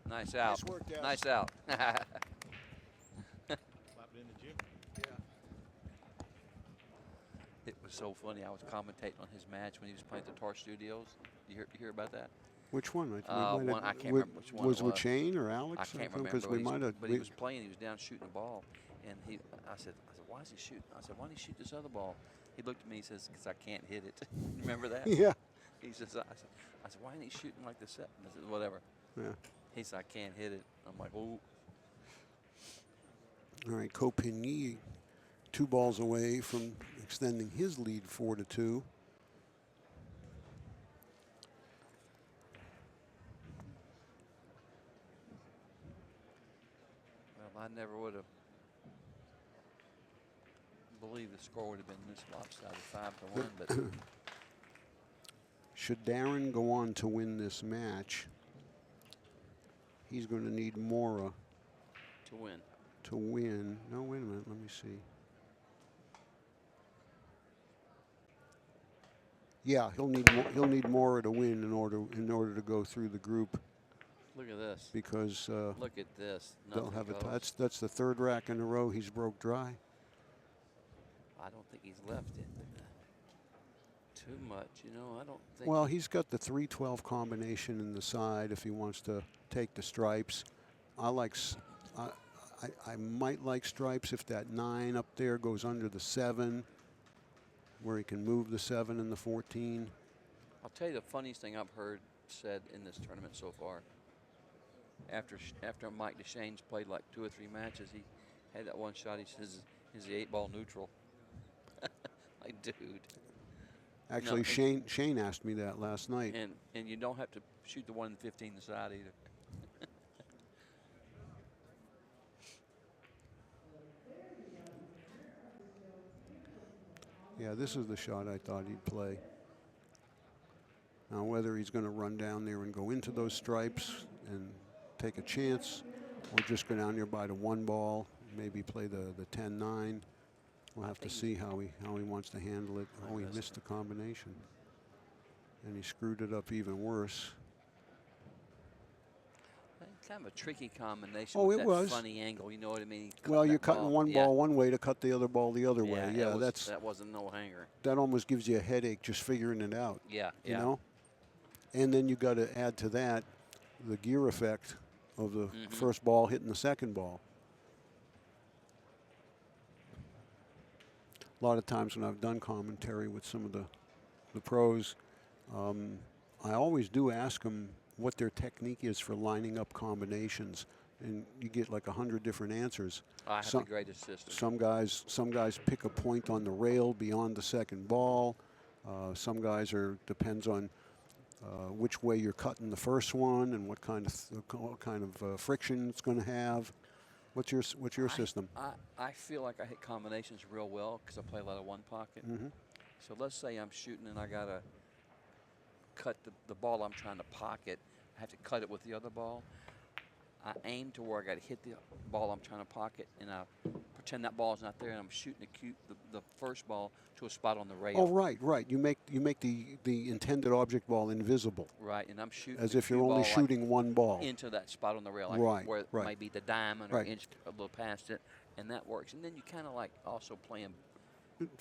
Nice out. Nice work, guys. Nice out. Slap it in the gym. was so funny. I was commentating on his match when he was playing at the Tar Studios. You hear about that? Which one? One, I can't remember which one was it with was. Shane or Alex? I can't remember. Because we might have. But he was playing. He was down shooting the ball, and I said, why is he shooting? I said, why don't he shoot this other ball? He looked at me. He says, because I can't hit it. Remember that? Yeah. He says, I said, why ain't he shooting like this? I said, whatever. Yeah. He said, I can't hit it. I'm like, oh. All right, Copigny, 2 balls away from extending his lead 4-2. Well, I never would have believed the score would have been this lopsided, 5-1. But should Darren go on to win this match, he's going to need Mora to win. To win. No, wait a minute. Let me see. Yeah, he'll need Mora to win in order to go through the group. Look at this. Because look at this. They'll have it. That's the 3rd rack in a row he's broke dry. I don't think he's left it too much. You know, I don't think. Well, he's got the 3-12 combination in the side if he wants to take the stripes. I might like stripes if that 9 up there goes under the 7, where he can move the 7 and the 14. I'll tell you the funniest thing I've heard said in this tournament so far. After Mike DeShane's played like 2 or 3 matches, he had that one shot. He says, "Is the 8-ball neutral?" Like, dude. Actually, no, Shane asked me that last night. And you don't have to shoot the 1 and 15 the side either. Yeah, this is the shot I thought he'd play. Now, whether he's going to run down there and go into those stripes and take a chance, or just go down there by the 1 ball, maybe play the 10-9. We'll have to see how he wants to handle it. Oh, he missed the combination, and he screwed it up even worse. Kind of a tricky combination. Oh, with it that was funny angle. You know what I mean? Well, you're cutting one ball one way to cut the other ball the other way. Yeah, that wasn't no hanger. That almost gives you a headache just figuring it out. Yeah, you know. And then you got to add to that the gear effect of the first ball hitting the second ball. A lot of times when I've done commentary with some of the pros, I always do ask them what their technique is for lining up combinations, and you get like 100 different answers. I have the greatest system. Some guys pick a point on the rail beyond the second ball. Some guys depends on which way you're cutting the first one and what kind of friction it's going to have. What's your system? I feel like I hit combinations real well because I play a lot of 1 pocket. So let's say I'm shooting and I gotta cut the ball I'm trying to pocket. I have to cut it with the other ball. I aim to where I got to hit the ball I'm trying to pocket, and I pretend that ball's not there, and I'm shooting the first ball to a spot on the rail. Oh, right. You make the intended object ball invisible. Right, and I'm shooting as if you're only shooting like 1 ball into that spot on the rail, like right, where it might be the diamond or inch a little past it, and that works. And then you kind of like also playing,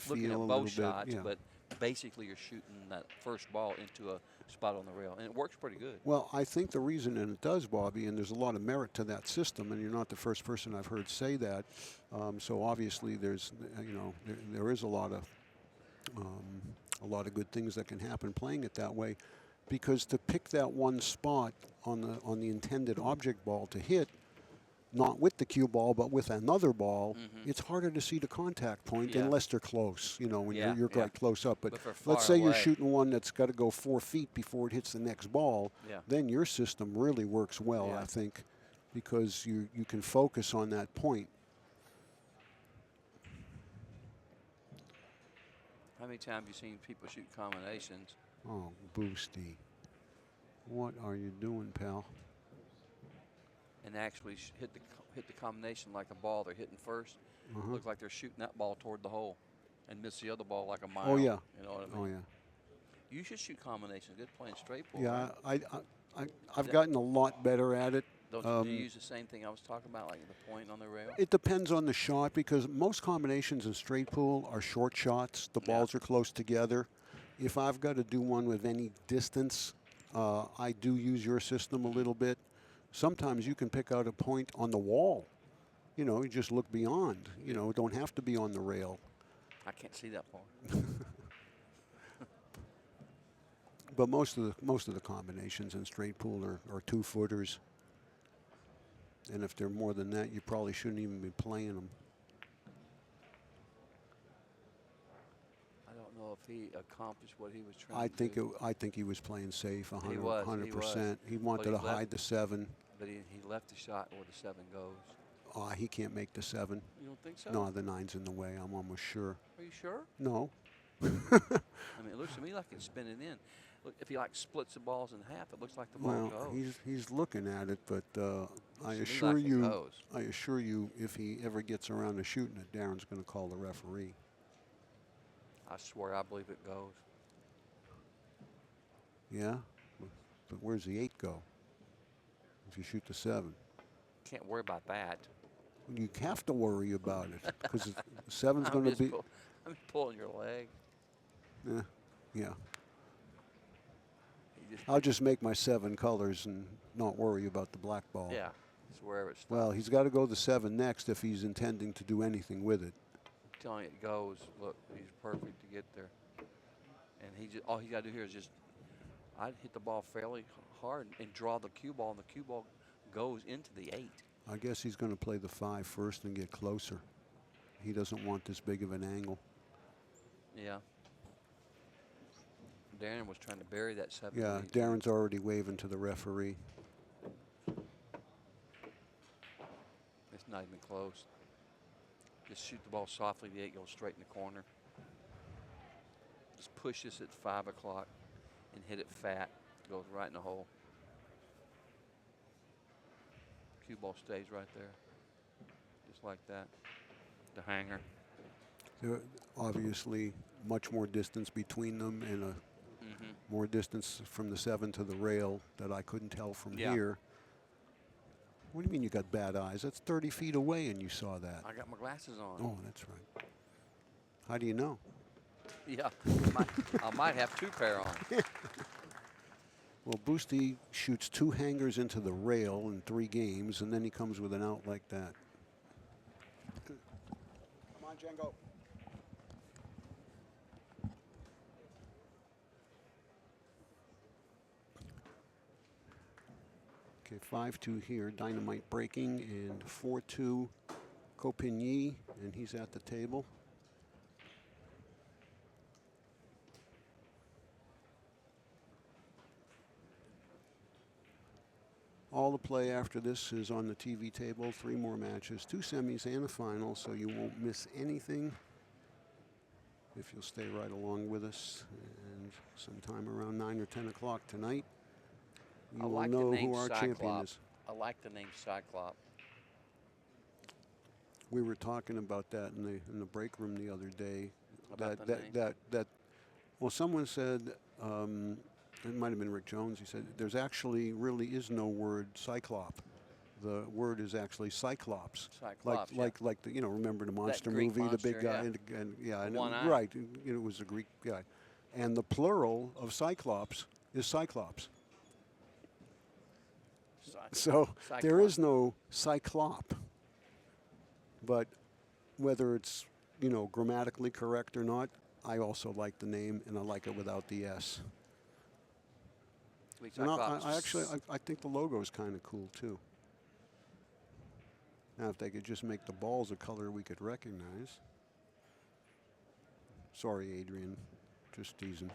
looking at both shots, but basically you're shooting that first ball into a spot on the rail, and it works pretty good. Well, I think the reason, and it does, Bobby, and there's a lot of merit to that system, and you're not the first person I've heard say that. So obviously, there's, there is a lot of good things that can happen playing it that way, because to pick that one spot on the intended object ball to hit, not with the cue ball, but with another ball, it's harder to see the contact point unless they're close, when you're quite close up. But let's say you're shooting one that's got to go 4 feet before it hits the next ball, then your system really works well, I think, because you can focus on that point. How many times have you seen people shoot combinations? Oh, Boosty. What are you doing, pal? And actually hit the combination like a ball they're hitting first. Looks like they're shooting that ball toward the hole and miss the other ball like a mile. Oh, yeah. You know what I mean? Oh, yeah. You should shoot combinations. Good playing straight ball. Yeah, right? I've gotten a lot better at it. Do you use the same thing I was talking about, like the point on the rail? It depends on the shot because most combinations in straight pool are short shots. The balls are close together. If I've got to do one with any distance, I do use your system a little bit. Sometimes you can pick out a point on the wall. You know, you just look beyond. You know, don't have to be on the rail. I can't see that far. But most of the combinations in straight pool are 2-footers. And if they're more than that, you probably shouldn't even be playing them. I don't know if he accomplished what he was trying to do. I think he was playing safe 100%. He was. He wanted to hide the 7. But he left the shot where the 7 goes. He can't make the 7. You don't think so? No, the 9's in the way. I'm almost sure. Are you sure? No. I mean, it looks to me like it's spinning in. Look, if he splits the balls in half, it looks like the ball goes. He's looking at it, but I assure you, if he ever gets around to shooting it, Darren's going to call the referee. I swear, I believe it goes. Yeah, but where's the 8 go? If you shoot the 7, can't worry about that. You have to worry about it because the 7's going to be. I'm pulling your leg. Yeah. I'll just make my 7 colors and not worry about the black ball. Yeah, it's wherever it stops. Well, he's got to go the 7 next if he's intending to do anything with it. I'm telling you, it goes. Look, he's perfect to get there. And all he got to do here is just, I'd hit the ball fairly hard and draw the cue ball, and the cue ball goes into the 8. I guess he's going to play the 5 first and get closer. He doesn't want this big of an angle. Yeah. Darren was trying to bury that 7. Yeah, Darren's already waving to the referee. It's not even close. Just shoot the ball softly. The 8 goes straight in the corner. Just push this at 5 o'clock and hit it fat. Goes right in the hole. Cue ball stays right there. Just like that. The hanger. There obviously much more distance between them and a more distance from the 7 to the rail that I couldn't tell from here. What do you mean you got bad eyes? That's 30 feet away and you saw that. I got my glasses on. Oh, that's right. How do you know? Yeah, I might have 2 pair on. Well, Boosty shoots 2 hangers into the rail in 3 games, and then he comes with an out like that. Come on, Django. Okay, 5-2 here, Dynamite breaking, and 4-2 Copigny, and he's at the table. All the play after this is on the TV table. 3 more matches, 2 semis and a final, so you won't miss anything if you'll stay right along with us. And sometime around 9 or 10 o'clock tonight, you will know who our champion is. I like the name Cyclop. We were talking about that in the break room the other day. About the name? Well, someone said. It might have been Rick Jones. He said there's actually really is no word cyclop. The word is actually cyclops. Cyclops, like the remember the monster Greek movie, the big monster, guy, and one eye. right, it was a Greek guy, and the plural of cyclops is cyclops. So there is no cyclop. But whether it's grammatically correct or not, I also like the name and I like it without the S. And I think the logo is kind of cool too. Now, if they could just make the balls a color we could recognize. Sorry, Adrian, just teasing.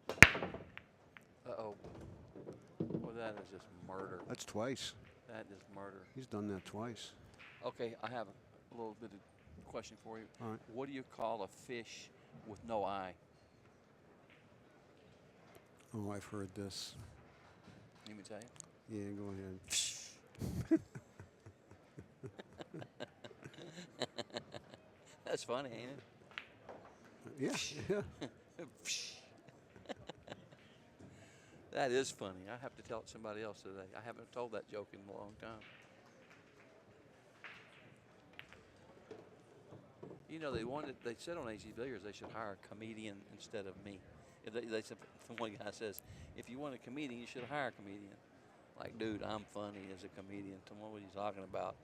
Uh-oh. Well, that is just murder. That's twice. That is murder. He's done that twice. Okay, I have a little bit of question for you. All right. What do you call a fish with no eye? Oh, I've heard this. Let me tell you. Yeah, go ahead. That's funny, ain't it? Yeah, yeah. That is funny. I have to tell it to somebody else today. I haven't told that joke in a long time. You know, they said on AZ Billiards they should hire a comedian instead of me. They said, one guy says, if you want a comedian, you should hire a comedian. Like, dude, I'm funny as a comedian. Tell me what he's talking about.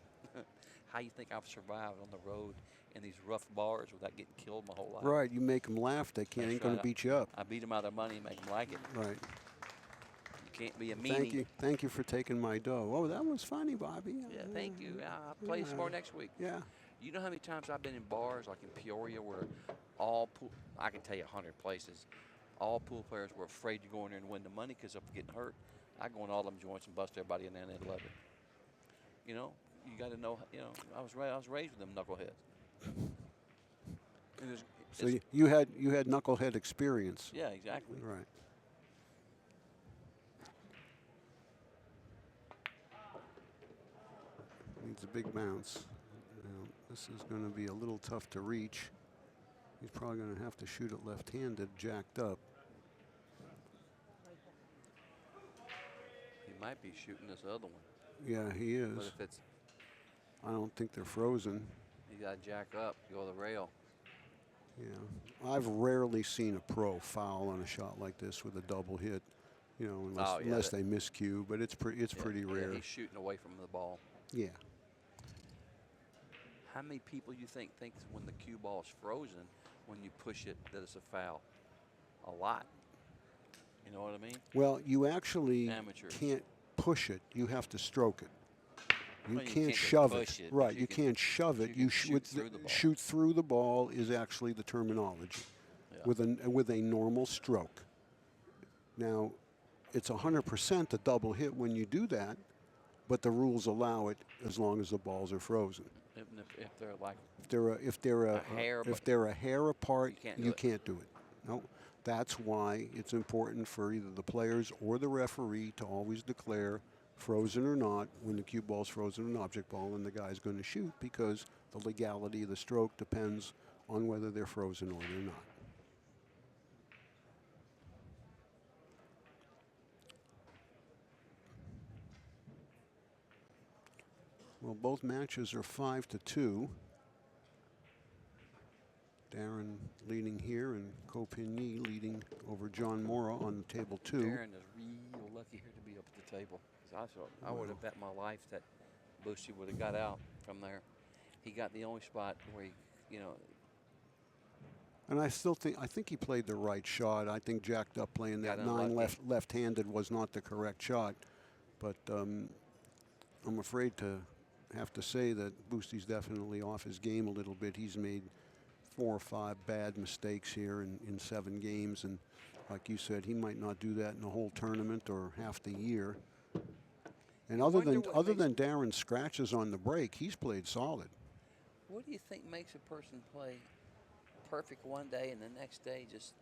How you think I've survived on the road in these rough bars without getting killed my whole life? Right, you make them laugh, they can't, ain't going to beat you up. I beat them out of their money and make them like it. Right. You can't be a meanie. Thank you for taking my dough. Oh, that was funny, Bobby. Yeah, thank you. I'll play some more next week. Yeah. You know how many times I've been in bars like in Peoria where I can tell you 100 places, all pool players were afraid to go in there and win the money because of getting hurt. I go in all them joints and bust everybody in there and they love it. You know, you got to know, you know, I was raised with them knuckleheads. So you had knucklehead experience. Yeah, exactly. Right. Needs a big bounce. Now, this is going to be a little tough to reach. He's probably going to have to shoot it left-handed, jacked up. He might be shooting this other one. Yeah, he is. But if it's, I don't think they're frozen. you got to jack up, go to the rail. Yeah, I've rarely seen a pro foul on a shot like this with a double hit, you know, unless they miscue. But it's pretty rare. He's shooting away from the ball. Yeah. How many people you think when the cue ball is frozen, when you push it, that it's a foul? A lot. You know what I mean? Well, you actually Amateurs. can't push it. You have to stroke it. You Well, you can't can't shove push it. it, Right, but you can't shove it. You shoot through the ball. shoot through the ball is actually the terminology, with a normal stroke. Now, it's 100% a double hit when you do that, but the rules allow it as long as the balls are frozen. If they're like If they're a hair apart, you can't do it. No, that's why it's important for either the players or the referee to always declare frozen or not when the cue ball's frozen an object ball and the guy's going to shoot, because the legality of the stroke depends on whether they're frozen or they're not. Well, both matches are 5-2. Darren leading here and Copigny leading over John Mora on table 2. Darren is real lucky here to be up at the table. I would have bet my life that Bushy would have got out from there. He got the only spot where he, you know. And I think he played the right shot. I think jacked up playing that 9 left-handed was not the correct shot. But I'm afraid to have to say that Boosty's definitely off his game a little bit. He's made 4 or 5 bad mistakes here in 7 games, and like you said, he might not do that in the whole tournament or half the year. And other than Darren's scratches on the break, he's played solid. What do you think makes a person play perfect one day and the next day just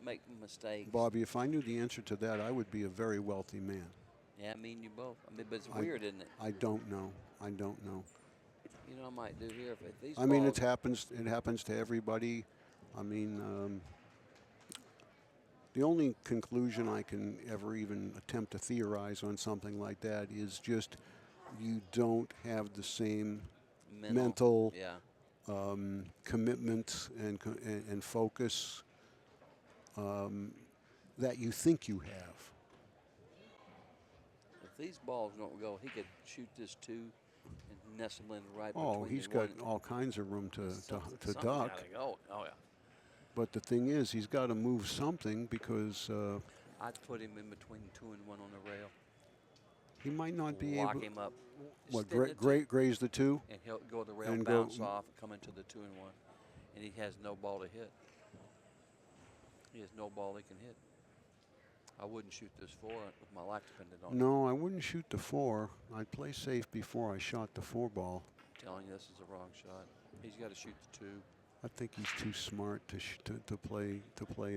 make mistakes? Bobby, if I knew the answer to that, I would be a very wealthy man. Yeah, I mean, you both. I mean, but it's weird, isn't it? I don't know. I don't know. You know, I might do here if these. I mean, it happens to everybody. I mean, the only conclusion I can ever even attempt to theorize on something like that is just you don't have the same mental commitment and focus that you think you have. If these balls don't go, he could shoot this 2 and nestle in right between. Oh, he's got all kinds of room to duck. Oh, yeah. But the thing is, he's got to move something, because I'd put him in between 2 and 1 on the rail. He might not be Lock able. Him up. What, graze the 2? And he'll go to the rail, and bounce off, and come into the 2 and 1, and he has no ball to hit. He has no ball he can hit. I wouldn't shoot this 4 with my life dependent on it. No, I wouldn't shoot the 4. I'd play safe before I shot the 4 ball. I'm telling you, this is the wrong shot. He's got to shoot the 2. I think he's too smart to play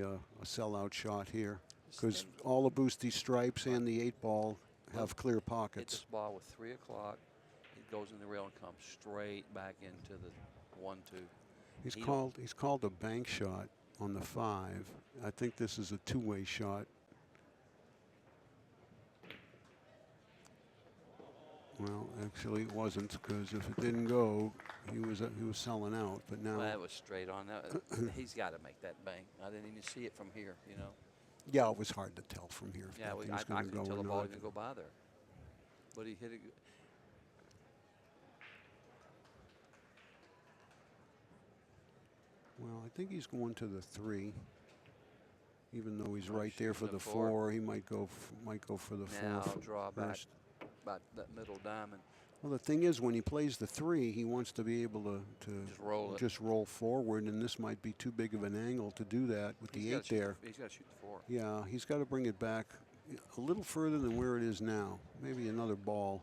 a sellout shot here, because all the Boosty stripes and the 8 ball have clear Hit pockets. this ball with 3 o'clock. It goes in the rail and comes straight back into the 1-2. He's called a bank shot on the 5. I think this is a 2-way shot. Well, actually, it wasn't, because if it didn't go, he was selling out. But now, Well, that was straight on. He's got to make that bank. I didn't even see it from here, you know. yeah, it was hard to tell from here if Yeah, that thing I was going to go couldn't tell or the ball not. even go by there. But he hit it. Well, I think he's going to the 3. Even though he's Oh, right there for shooting the the 4. 4, he might go for the 4 Now draw back first. about that middle diamond. Well, the thing is, when he plays the 3, he wants to be able to Just roll it. forward, and this might be too big of an angle to do that with the 8 there. He's got to shoot the 4. Yeah, he's got to bring it back a little further than where it is now. Maybe another ball.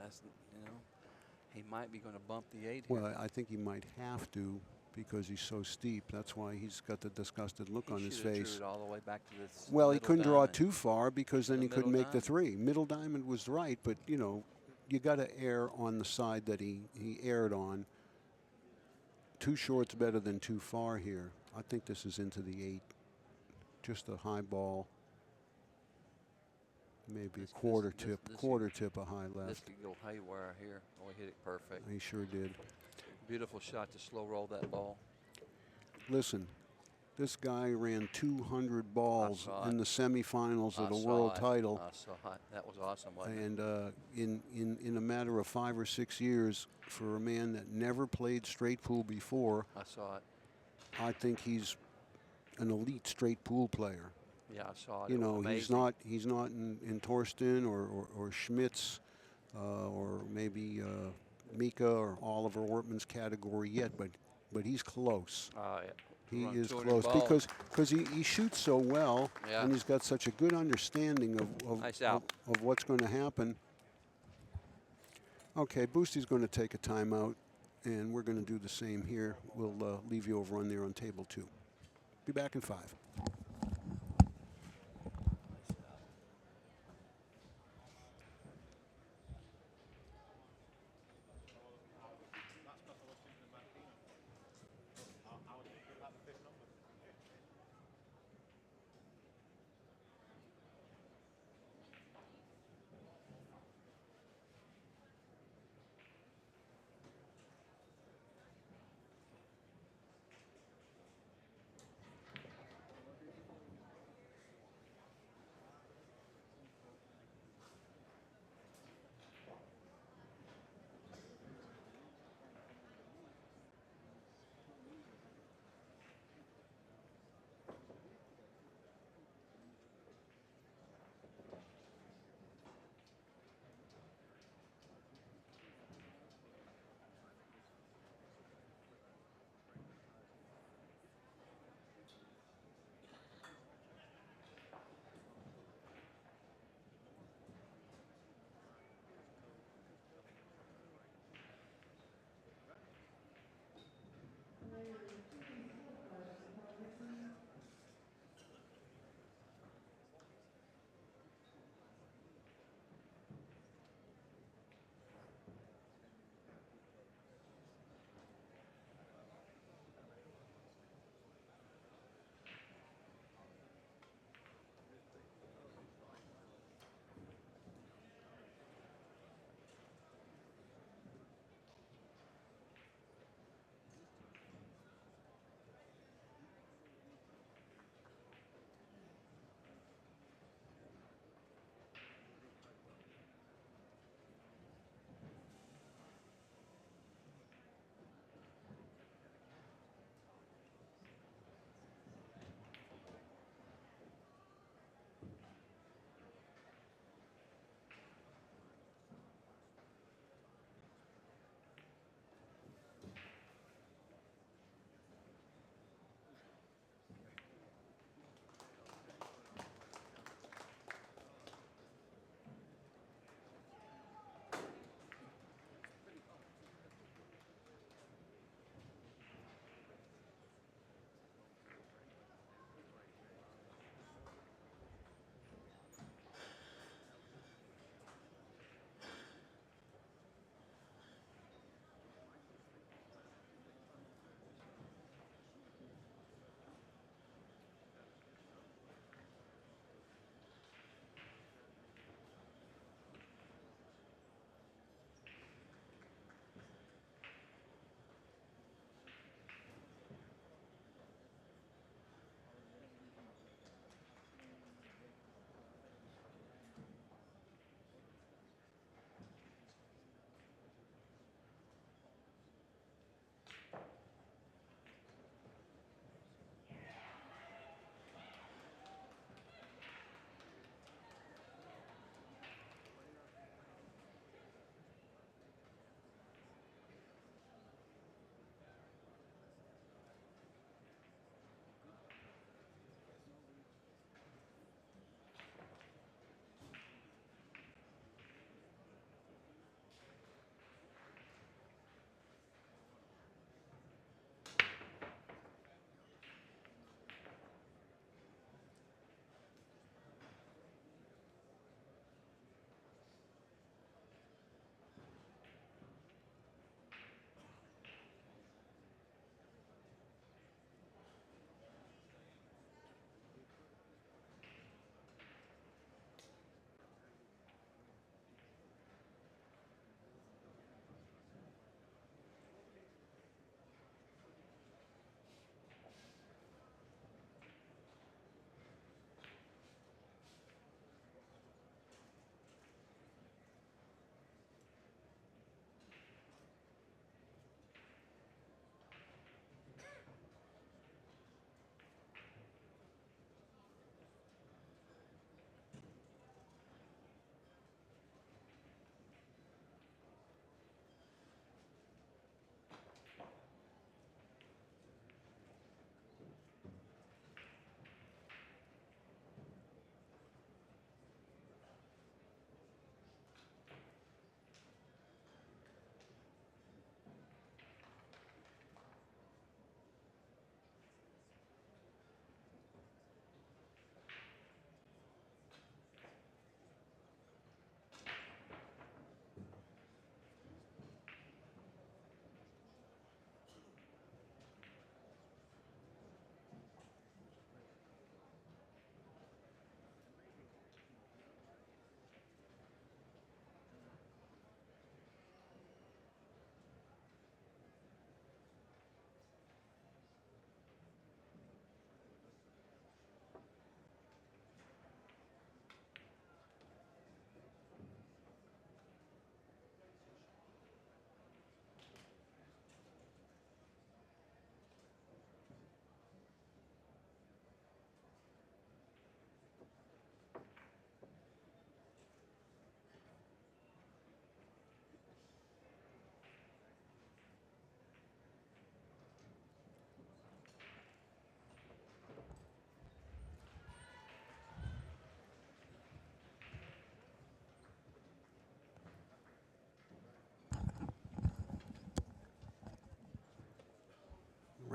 That's, you know, he might be going to bump the 8 here. Well, I think he might have to, because he's so steep. That's why he's got the disgusted look on his face. Drew it all the way back to this. Well, he couldn't draw diamond. it too far, because then The he couldn't middle make the diamond. 3. Middle diamond was right, but you know, you got to err on the side that he erred on. Too short's better than too far here. I think this is into the 8. Just a high ball. Maybe a quarter tip a high This left. could go haywire here. Oh, he hit it perfect. He sure did. Beautiful shot to slow roll that ball. Listen, this guy ran 200 balls saw in it. the semifinals of I the saw world it. title. I saw it. That was awesome, wasn't it? And in a matter of 5 or 6 years, for a man that never played straight pool before, I saw it. I think he's an elite straight pool player. Yeah, I saw it. You It was know, amazing. he's not in Torsten or Schmitz or maybe Mika or Oliver Ortman's category yet, but he's close. Yeah. He Run is 200 close balls. because he shoots so well, Yeah. and he's got such a good understanding Nice out. of what's going to happen. Okay, Boosty's going to take a timeout, and we're going to do the same here. We'll leave you over on there on table 2. Be back in 5.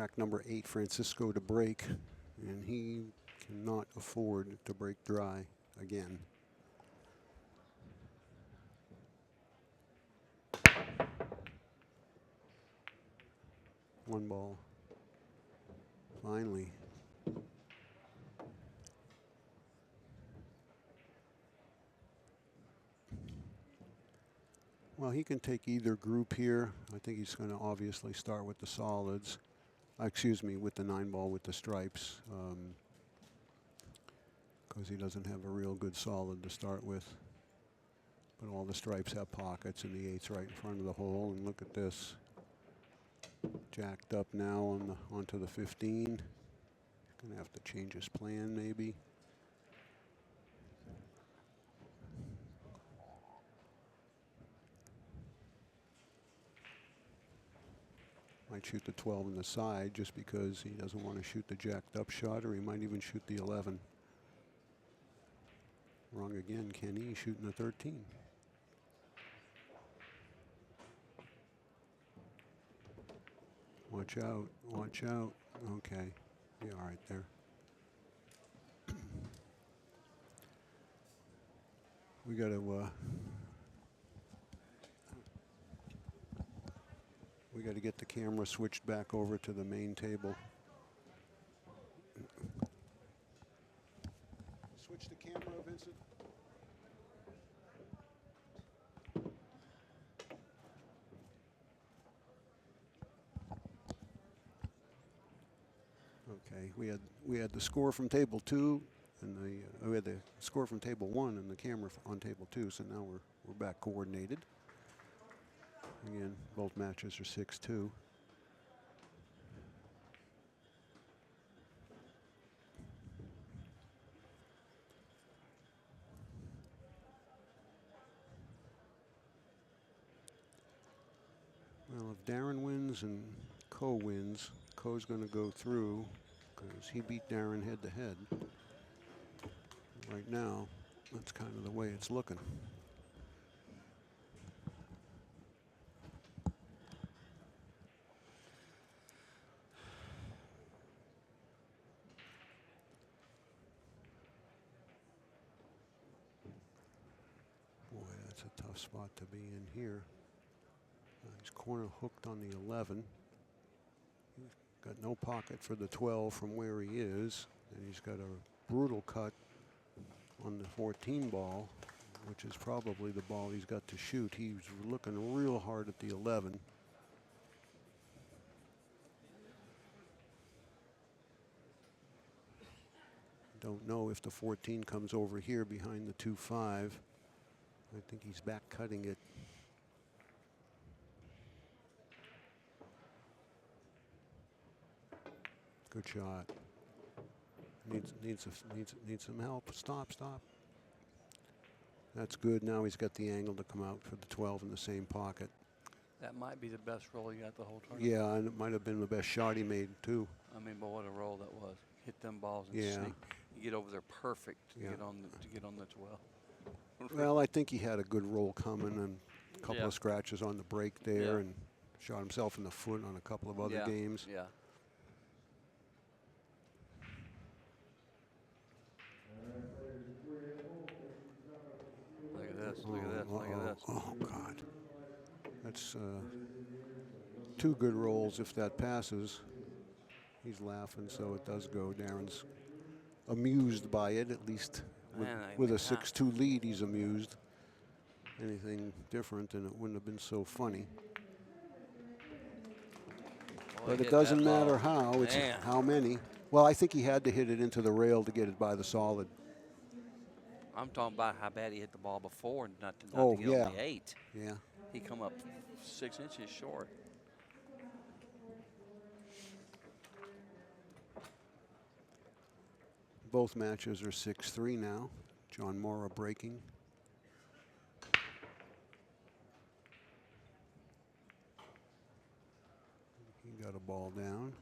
track number 8, Francisco, to break, and he cannot afford to break dry again. One ball. Finally. Well, he can take either group here. I think he's going to obviously start with the solids. Excuse me, with the 9-ball with the stripes. Because he doesn't have a real good solid to start with. But all the stripes have pockets, and the 8's right in front of the hole. And look at this. Jacked up now on the onto the 15. Going to have to change his plan maybe. Might shoot the 12 on the side just because he doesn't want to shoot the jacked up shot, or he might even shoot the 11. Wrong again, Kenny, shooting the 13. Watch out, watch out. Okay, be all right there. We got to get the camera switched back over to the main table. Switch the camera, Vincent. Okay, we had the score from table 2, and we had the score from table 1 and the camera on table 2. So now we're back coordinated. Again, both matches are 6-2. Well, if Darren wins and Coe wins, Coe's going to go through because he beat Darren head to head. Right now, that's kind of the way it's looking. Boy, that's a tough spot to be in here. He's corner hooked on the 11. He's got no pocket for the 12 from where he is, and he's got a brutal cut on the 14 ball, which is probably the ball he's got to shoot. He's looking real hard at the 11. Don't know if the 14 comes over here behind the 2-5. I think he's back cutting it. Good shot. Needs some help. Stop. That's good. Now he's got the angle to come out for the 12 in the same pocket. That might be the best roll he got the whole tournament. Yeah, and it might have been the best shot he made too. I mean, but what a roll that was. Hit them balls and sneak. You get over there perfect to get on the 12. Well, I think he had a good roll coming and a couple of scratches on the break there and shot himself in the foot on a couple of other games. Yeah. Look at this. Oh, God. That's 2 good rolls if that passes. He's laughing, so it does go. Darren's amused by it, at least with a 6-2 lead, he's amused. Anything different, and it wouldn't have been so funny. But it doesn't matter how, it's how many. Well, I think he had to hit it into the rail to get it by the solid. I'm talking about how bad he hit the ball before, not to get on the 8. Yeah. He come up 6 inches short. Both matches are 6-3 now. John Morra breaking. He got a ball down.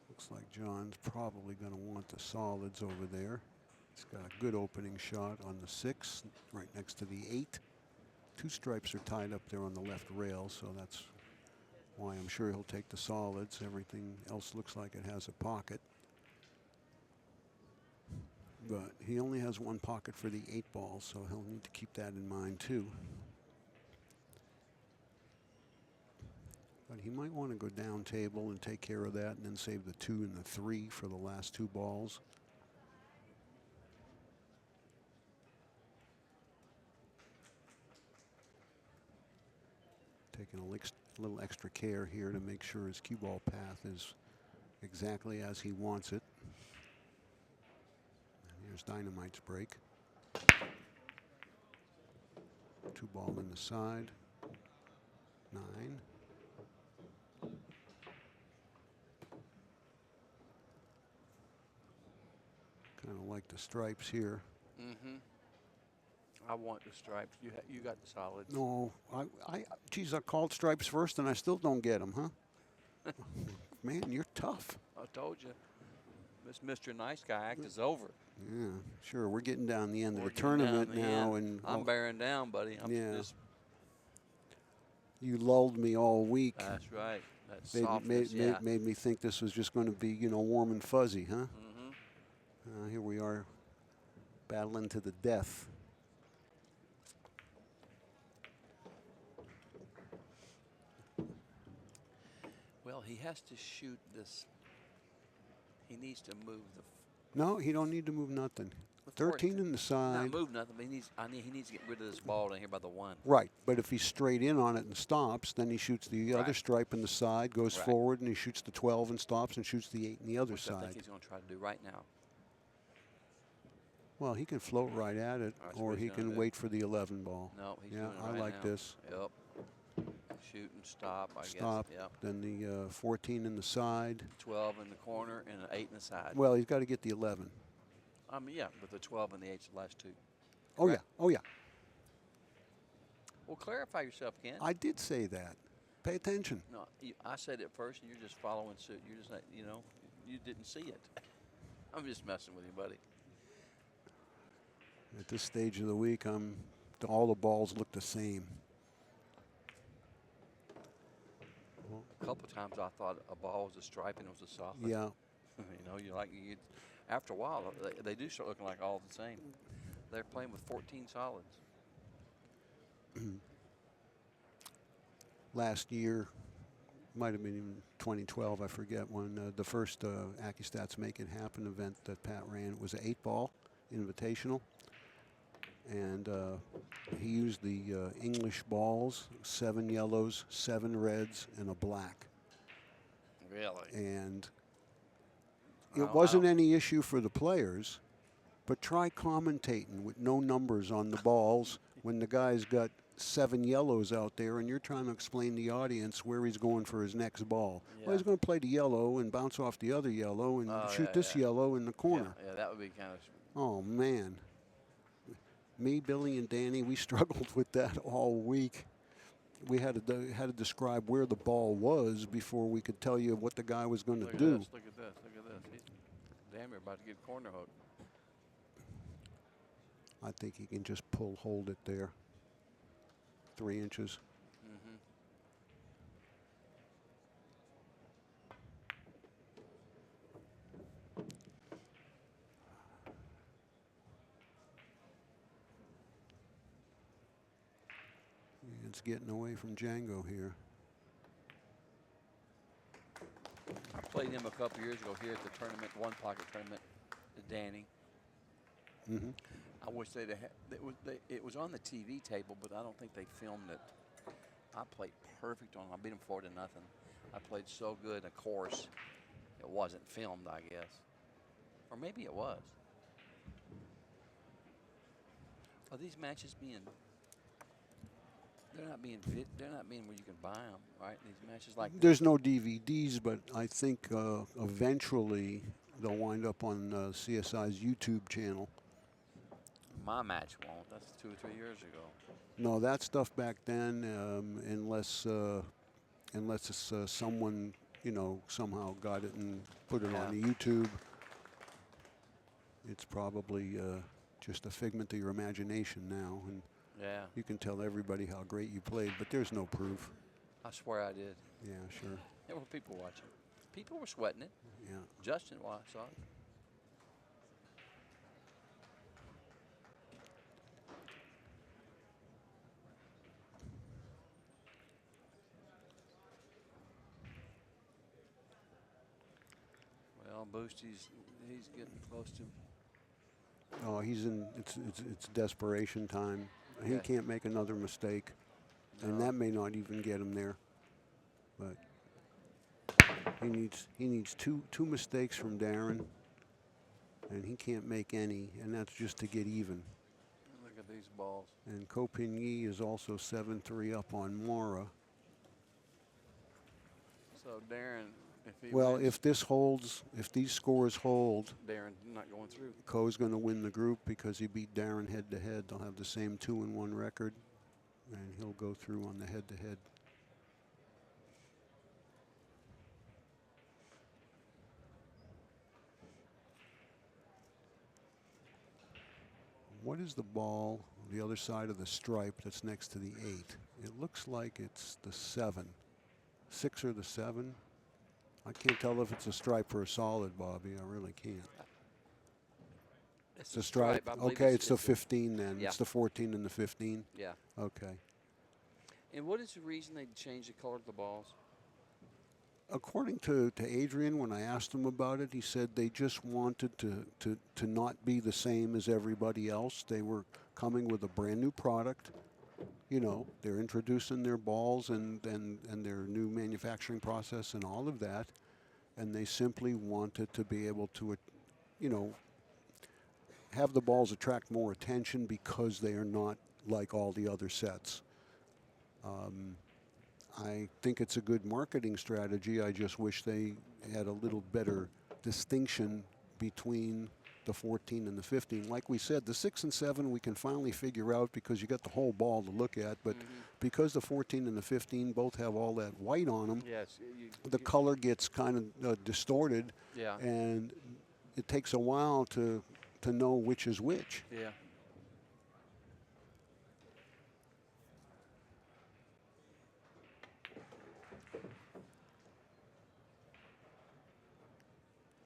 Looks like John's probably going to want the solids over there. He's got a good opening shot on the 6, right next to the 8. 2 stripes are tied up there on the left rail, so that's why I'm sure he'll take the solids. Everything else looks like it has a pocket. But he only has 1 pocket for the 8 ball, so he'll need to keep that in mind too. But he might want to go down table and take care of that and then save the 2 and the 3 for the last 2 balls. Taking a little extra care here to make sure his cue ball path is exactly as he wants it. And here's Dynamite's break. 2 ball in the side. 9. Kind of like the stripes here. Mm-hmm. I want the stripes. You got the solids. No, geez, I called stripes first and I still don't get them, huh? Man, you're tough. I told you. This Mr. Nice Guy act is over. Yeah, sure. We're getting down the end of the tournament now, and I'm bearing down, buddy. Yeah. You lulled me all week. That's right. That softness, made me think this was just going to be, you know, warm and fuzzy, huh? Mm-hmm. Here we are, battling to the death. Well, he has to shoot this. He needs to move the. No, he don't need to move nothing. 13 in the side. Not move nothing, but he needs to get rid of this ball down here by the 1. Right, but if he's straight in on it and stops, then he shoots the other stripe in the side, goes forward, and he shoots the 12 and stops, and shoots the 8 in the other Which side. I think he's going to try to do right now. Well, he can float right at it, or he can wait for the 11 ball. No, he's yeah, doing it right I like now. this. Yep. Shoot and stop, I guess. Stop. Yep. Then the 14 in the side. 12 in the corner and an 8 in the side. Well, he's got to get the 11. Yeah, but the 12 and the 8's the last 2. Oh, Correct? yeah. Oh, yeah. Well, clarify yourself, Ken. I did say that. Pay attention. No, I said it first, and you're just following suit. You're just, you know, you didn't see it. I'm just messing with you, buddy. At this stage of the week, all the balls look the same. A couple of times I thought a ball was a stripe and it was a soft. Yeah. You know, after a while, they do start looking like all the same. They're playing with 14 solids. Last year, might have been even 2012, I forget, when the first AccuStats Make It Happen event that Pat ran, it was an 8-ball Invitational. And he used the English balls, 7 yellows, 7 reds, and a black. Really? And it wasn't any issue for the players, but try commentating with no numbers on the balls when the guy's got 7 yellows out there and you're trying to explain to the audience where he's going for his next ball. Yeah. Well, he's going to play the yellow and bounce off the other yellow and shoot this yellow in the corner. Yeah, that would be kind of... Oh, man. Me, Billy, and Danny, we struggled with that all week. We had to describe where the ball was before we could tell you what the guy was going to do. Look at this. He's damn near about to get corner hooked. I think he can just hold it there. 3 inches. Mm-hmm. It's getting away from Django here. I played him a couple years ago here at the tournament, one pocket tournament, to Danny. Mm-hmm. I wish they'd have it was on the TV table, but I don't think they filmed it. I played perfect on. I beat him 4-0. I played so good. Of course, it wasn't filmed, I guess, or maybe it was. Are these matches being? They're not being where you can buy them, right? These matches like there's no DVDs, but I think eventually they'll wind up on CSI's YouTube channel. My match won't. That's 2 or 3 years ago. No, that stuff back then, unless it's someone, you know, somehow got it and put it on YouTube, it's probably just a figment of your imagination now. And Yeah. You can tell everybody how great you played, but there's no proof. I swear I did. Yeah, sure. There were people watching. People were sweating it. Yeah. Justin saw it. Well, Boostie's he's getting close to. Oh, he's in. It's desperation time. He Yeah. can't make another mistake, and No. that may not even get him there. But he needs two mistakes from Darren, and he can't make any, and that's just to get even. Look at these balls. And Copigny is also 7-3 up on Mora. So Darren, if he Well, wins, if this holds, if these scores hold, Darren's not going through. Coe's going to win the group because he beat Darren head-to-head. They'll have the same 2-1 record, and he'll go through on the head-to-head. What is the ball on the other side of the stripe that's next to the 8? It looks like it's the 7. 6 or the 7? I can't tell if it's a stripe or a solid, Bobby. I really can't. It's It's a stripe. I believe Okay, it's the 15 then. Yeah. It's the 14 and the 15. Yeah. Okay. And what is the reason they changed the color of the balls? According to Adrian, when I asked him about it, he said they just wanted to not be the same as everybody else. They were coming with a brand new product. You know, they're introducing their balls and their new manufacturing process and all of that. And they simply wanted to be able to, you know, have the balls attract more attention because they are not like all the other sets. I think it's a good marketing strategy. I just wish they had a little better distinction between the 14 and the 15. Like we said, the 6 and 7 we can finally figure out because you got the whole ball to look at. But because the 14 and the 15 both have all that white on them, Yes. the color gets kind of distorted. Yeah. And it takes a while to know which is which. Yeah.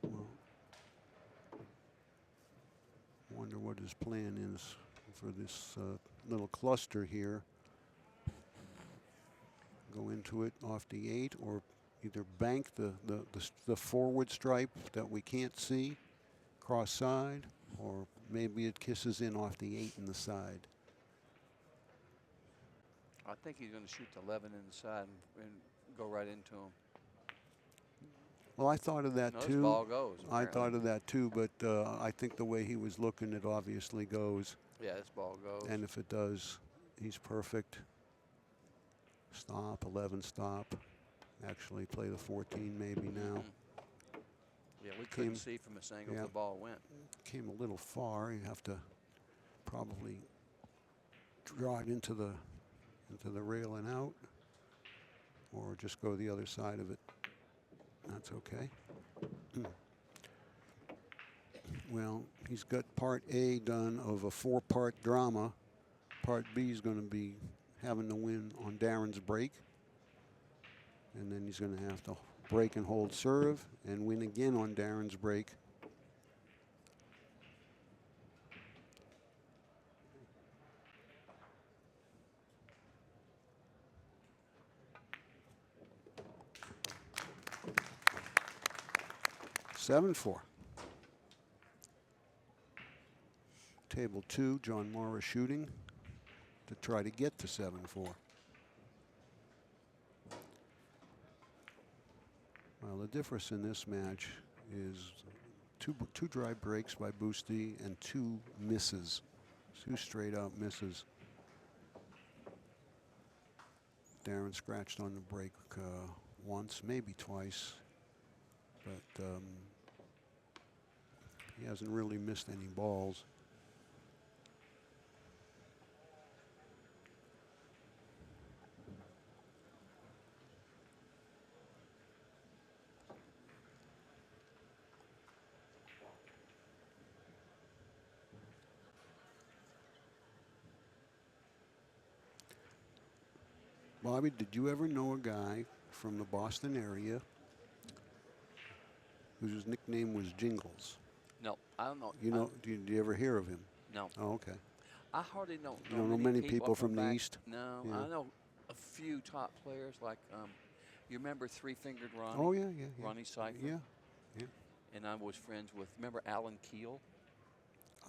Well, wonder what his plan is for this little cluster here. Go into it off the 8 or either bank the forward stripe that we can't see cross side, or maybe it kisses in off the 8 in the side. I think he's going to shoot the 11 inside and go right into him. Well, I thought of that No, this too. ball goes. I apparently. thought of that too, but I think the way he was looking, it obviously goes. Yeah, this ball goes. And if it does, he's perfect. Stop, 11 stop. Actually play the 14 maybe now. Yeah, we couldn't see from this angle yeah. the ball went. Came a little far. You have to probably draw it into the rail and out, or just go the other side of it. That's okay. Well, he's got part A done of a 4-part drama. Part B is going to be having to win on Darren's break. And then he's going to have to break and hold serve and win again on Darren's break. Seven, 4. Table 2, John Morris shooting to try to get to 7-4. Well, the difference in this match is two dry breaks by Boosty and 2 misses, 2 straight out misses. Darren scratched on the break once, maybe twice, but he hasn't really missed any balls. Bobby, did you ever know a guy from the Boston area whose nickname was Jingles? No, I don't know. You know, do you ever hear of him? No. Oh, okay. I hardly know. You don't know many people from the back. East? No, Yeah. I know a few top players like you remember Three-Fingered Ronnie? Oh, yeah. Ronnie Cypher. Yeah. And I was friends with, remember Alan Keel?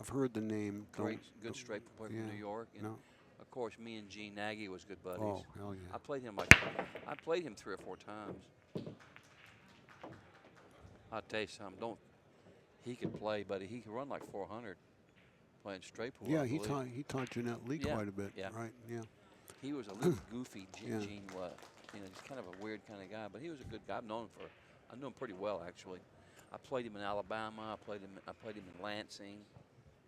I've heard the name. Great, good straight player from New York. And No. of course, me and Gene Nagy was good buddies. Oh, hell yeah. I played him 3 or 4 times. I'll tell you something. He could play, buddy. He could run like 400 playing straight pool. Yeah, I he believe. taught Jeanette Lee quite a bit. Yeah. Right. Yeah. He was a little goofy. Yeah. Gene was. You know, he's kind of a weird kind of guy, but he was a good guy. I knew him pretty well actually. I played him in Alabama. I played him in Lansing.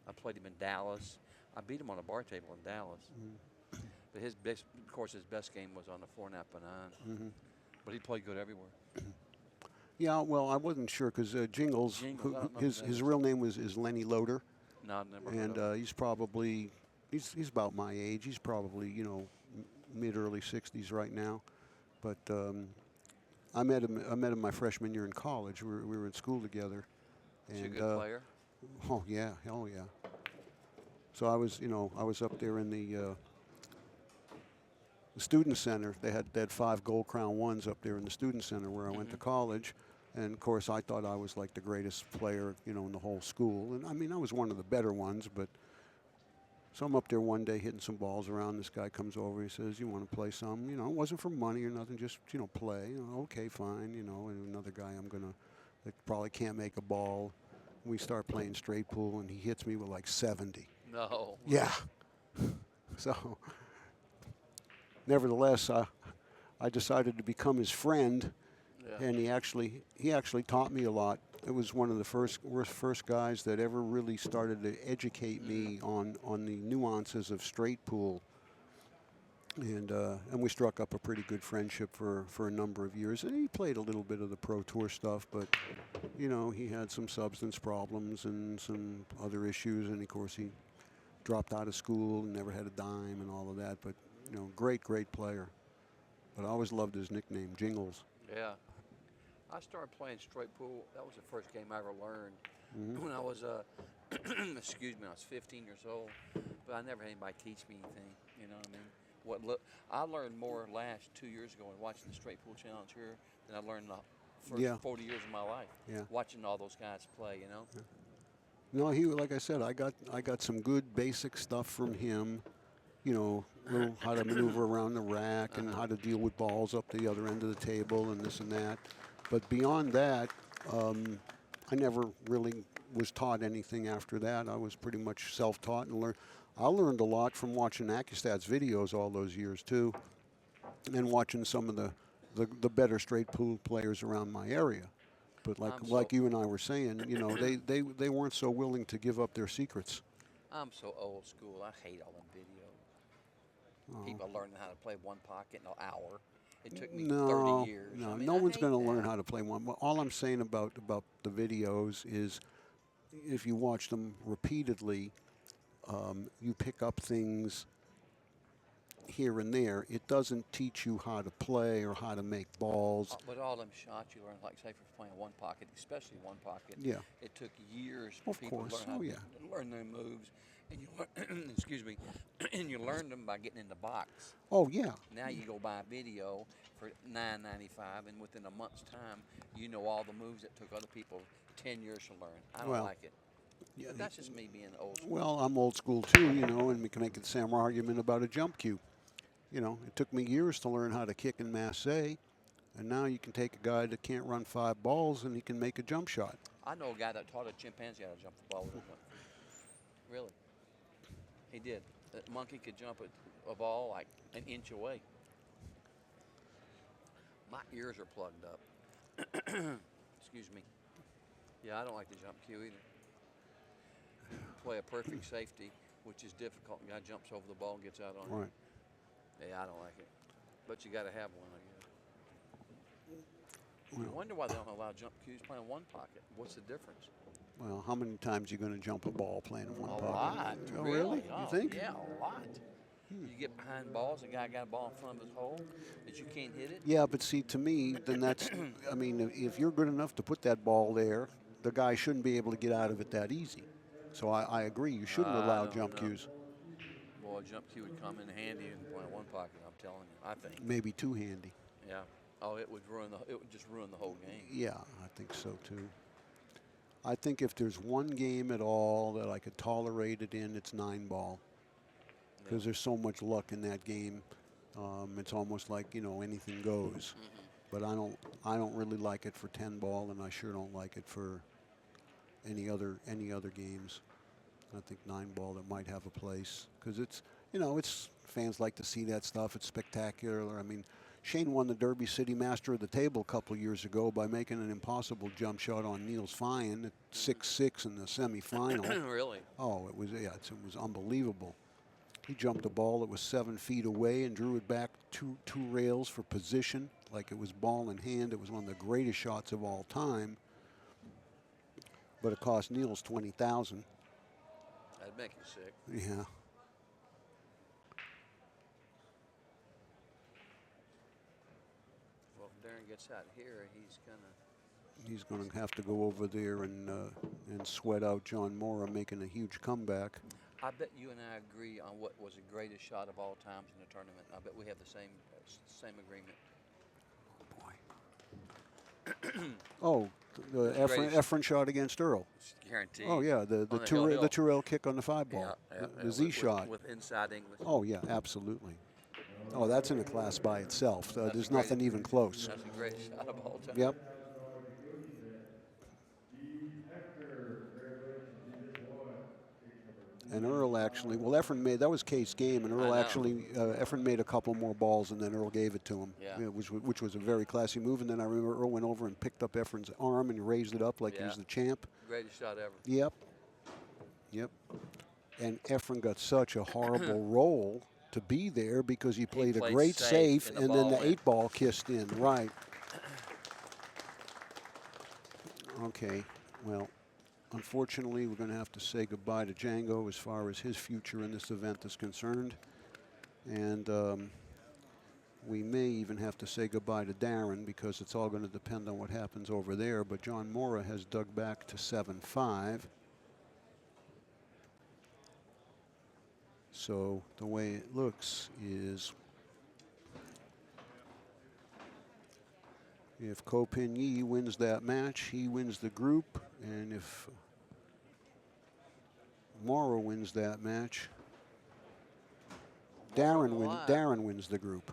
I played him in Dallas. I beat him on a bar table in Dallas. But his best game was on the 4.5x9. But he played good everywhere. Yeah, well, I wasn't sure because Jingles, his real name is Lenny Loader. No, I've never And heard of him. he's probably, he's about my age. He's probably, mid-early 60s right now. But I met him my freshman year in college. We were in school together. Is he a good player? Oh, yeah. Hell, yeah. So I was up there in the student center. They had 5 Gold Crown 1s up there in the student center where I went to college. And, of course, I thought I was like the greatest player, in the whole school. And, I mean, I was one of the better ones. But so I'm up there one day hitting some balls around. This guy comes over. He says, you want to play some? It wasn't for money or nothing, just, play. Okay, fine, And another guy that probably can't make a ball. We start playing straight pool, and he hits me with like 70. No. Yeah. So, nevertheless, I decided to become his friend, and he actually taught me a lot. It was one of the first guys that ever really started to educate me on the nuances of straight pool. And we struck up a pretty good friendship for a number of years. And he played a little bit of the Pro Tour stuff, but, he had some substance problems and some other issues. And, of course, he dropped out of school and never had a dime and all of that. But, great player. But I always loved his nickname, Jingles. Yeah. I started playing straight pool. That was the first game I ever learned when I was, I was 15 years old. But I never had anybody teach me anything, you know what I mean? I learned more last 2 years ago in watching the Straight Pool Challenge here than I learned the first 40 years of my life. Yeah. Watching all those guys play, Yeah. No, he, like I said, I got some good basic stuff from him. How to maneuver around the rack and how to deal with balls up the other end of the table and this and that. But beyond that, I never really was taught anything after that. I was pretty much self-taught and learned. I learned a lot from watching Accustat's videos all those years too, and watching some of the better straight pool players around my area. But like you and I were saying, they weren't so willing to give up their secrets. I'm so old school. I hate all them videos. Oh. People learning how to play one pocket in an hour. It took me 30 years. No one's going to learn how to play one. All I'm saying about the videos is if you watch them repeatedly, you pick up things here and there. It doesn't teach you how to play or how to make balls. But all them shots you learn, like say for playing one pocket, especially one pocket. Yeah. It took years for people to learn how to learn their moves. And you learn, excuse me, and you learned them by getting in the box. Oh yeah. Now you go buy a video for $9.95, and within a month's time, you know all the moves that took other people 10 years to learn. I don't like it. Yeah, but that's just me being old school. Well, I'm old school too, and we can make the same argument about a jump cue. It took me years to learn how to kick in masse, and now you can take a guy that can't run 5 balls and he can make a jump shot. I know a guy that taught a chimpanzee how to jump the ball with him. Really. He did. That monkey could jump a ball like an inch away. My ears are plugged up. Excuse me. Yeah, I don't like the jump cue either. Play a perfect safety, which is difficult. The guy jumps over the ball and gets out on it. Right. Yeah, I don't like it. But you got to have one, I guess. I wonder why they don't allow jump cues playing one pocket. What's the difference? Well, how many times are you going to jump a ball playing in one pocket? A lot. Oh, really? Oh, you think? Yeah, a lot. You get behind balls, the guy got a ball in front of his hole, that you can't hit it. Yeah, but see, to me, then that's, I mean, if you're good enough to put that ball there, the guy shouldn't be able to get out of it that easy. So I agree, you shouldn't allow jump cues. Boy, jump cue would come in handy in one pocket, I'm telling you, I think. Maybe too handy. Yeah. Oh, it would just ruin the whole game. Yeah, I think so too. I think if there's one game at all that I could tolerate it in, it's 9-ball. Because there's so much luck in that game. It's almost like, you know, anything goes. But I don't really like it for 10-ball, and I sure don't like it for any other games. I think 9-ball that might have a place because it's, you know, it's fans like to see that stuff. It's spectacular. I mean, Shane won the Derby City Master of the Table a couple years ago by making an impossible jump shot on Niels Fine at 6-6 in the semifinal. Really? Oh, it was, yeah, it was unbelievable. He jumped a ball that was 7 feet away and drew it back two rails for position, like it was ball in hand. It was one of the greatest shots of all time. But it cost Niels $20,000. That'd make you sick. Yeah. Well, if Darren gets out here, He's going to have to go over there and sweat out John Mora making a huge comeback. I bet you and I agree on what was the greatest shot of all times in the tournament. I bet we have the same agreement. Oh, the Efren shot against Earl. Guaranteed. Oh yeah, the Terrell kick on the 5-ball. Yeah, the Z shot. With inside English. Oh yeah, absolutely. Oh, that's in a class by itself. There's nothing even close. That's the greatest shot of all time. Yep. And Earl actually, well, Efren made, that was Kate's game, and Earl actually, Efren made a couple more balls, and then Earl gave it to him, which was a very classy move. And then I remember Earl went over and picked up Efren's arm and raised it up like he was the champ. Greatest shot ever. Yep. Yep. And Efren got such a horrible roll to be there because he played a great safe, and then the 8-ball kissed in. Right. Okay. Well, unfortunately, we're going to have to say goodbye to Django as far as his future in this event is concerned. And we may even have to say goodbye to Darren because it's all going to depend on what happens over there. But John Mora has dug back to 7-5. So the way it looks is if Ko Pin Yi wins that match, he wins the group. And if Mora wins that match, Darren wins the group.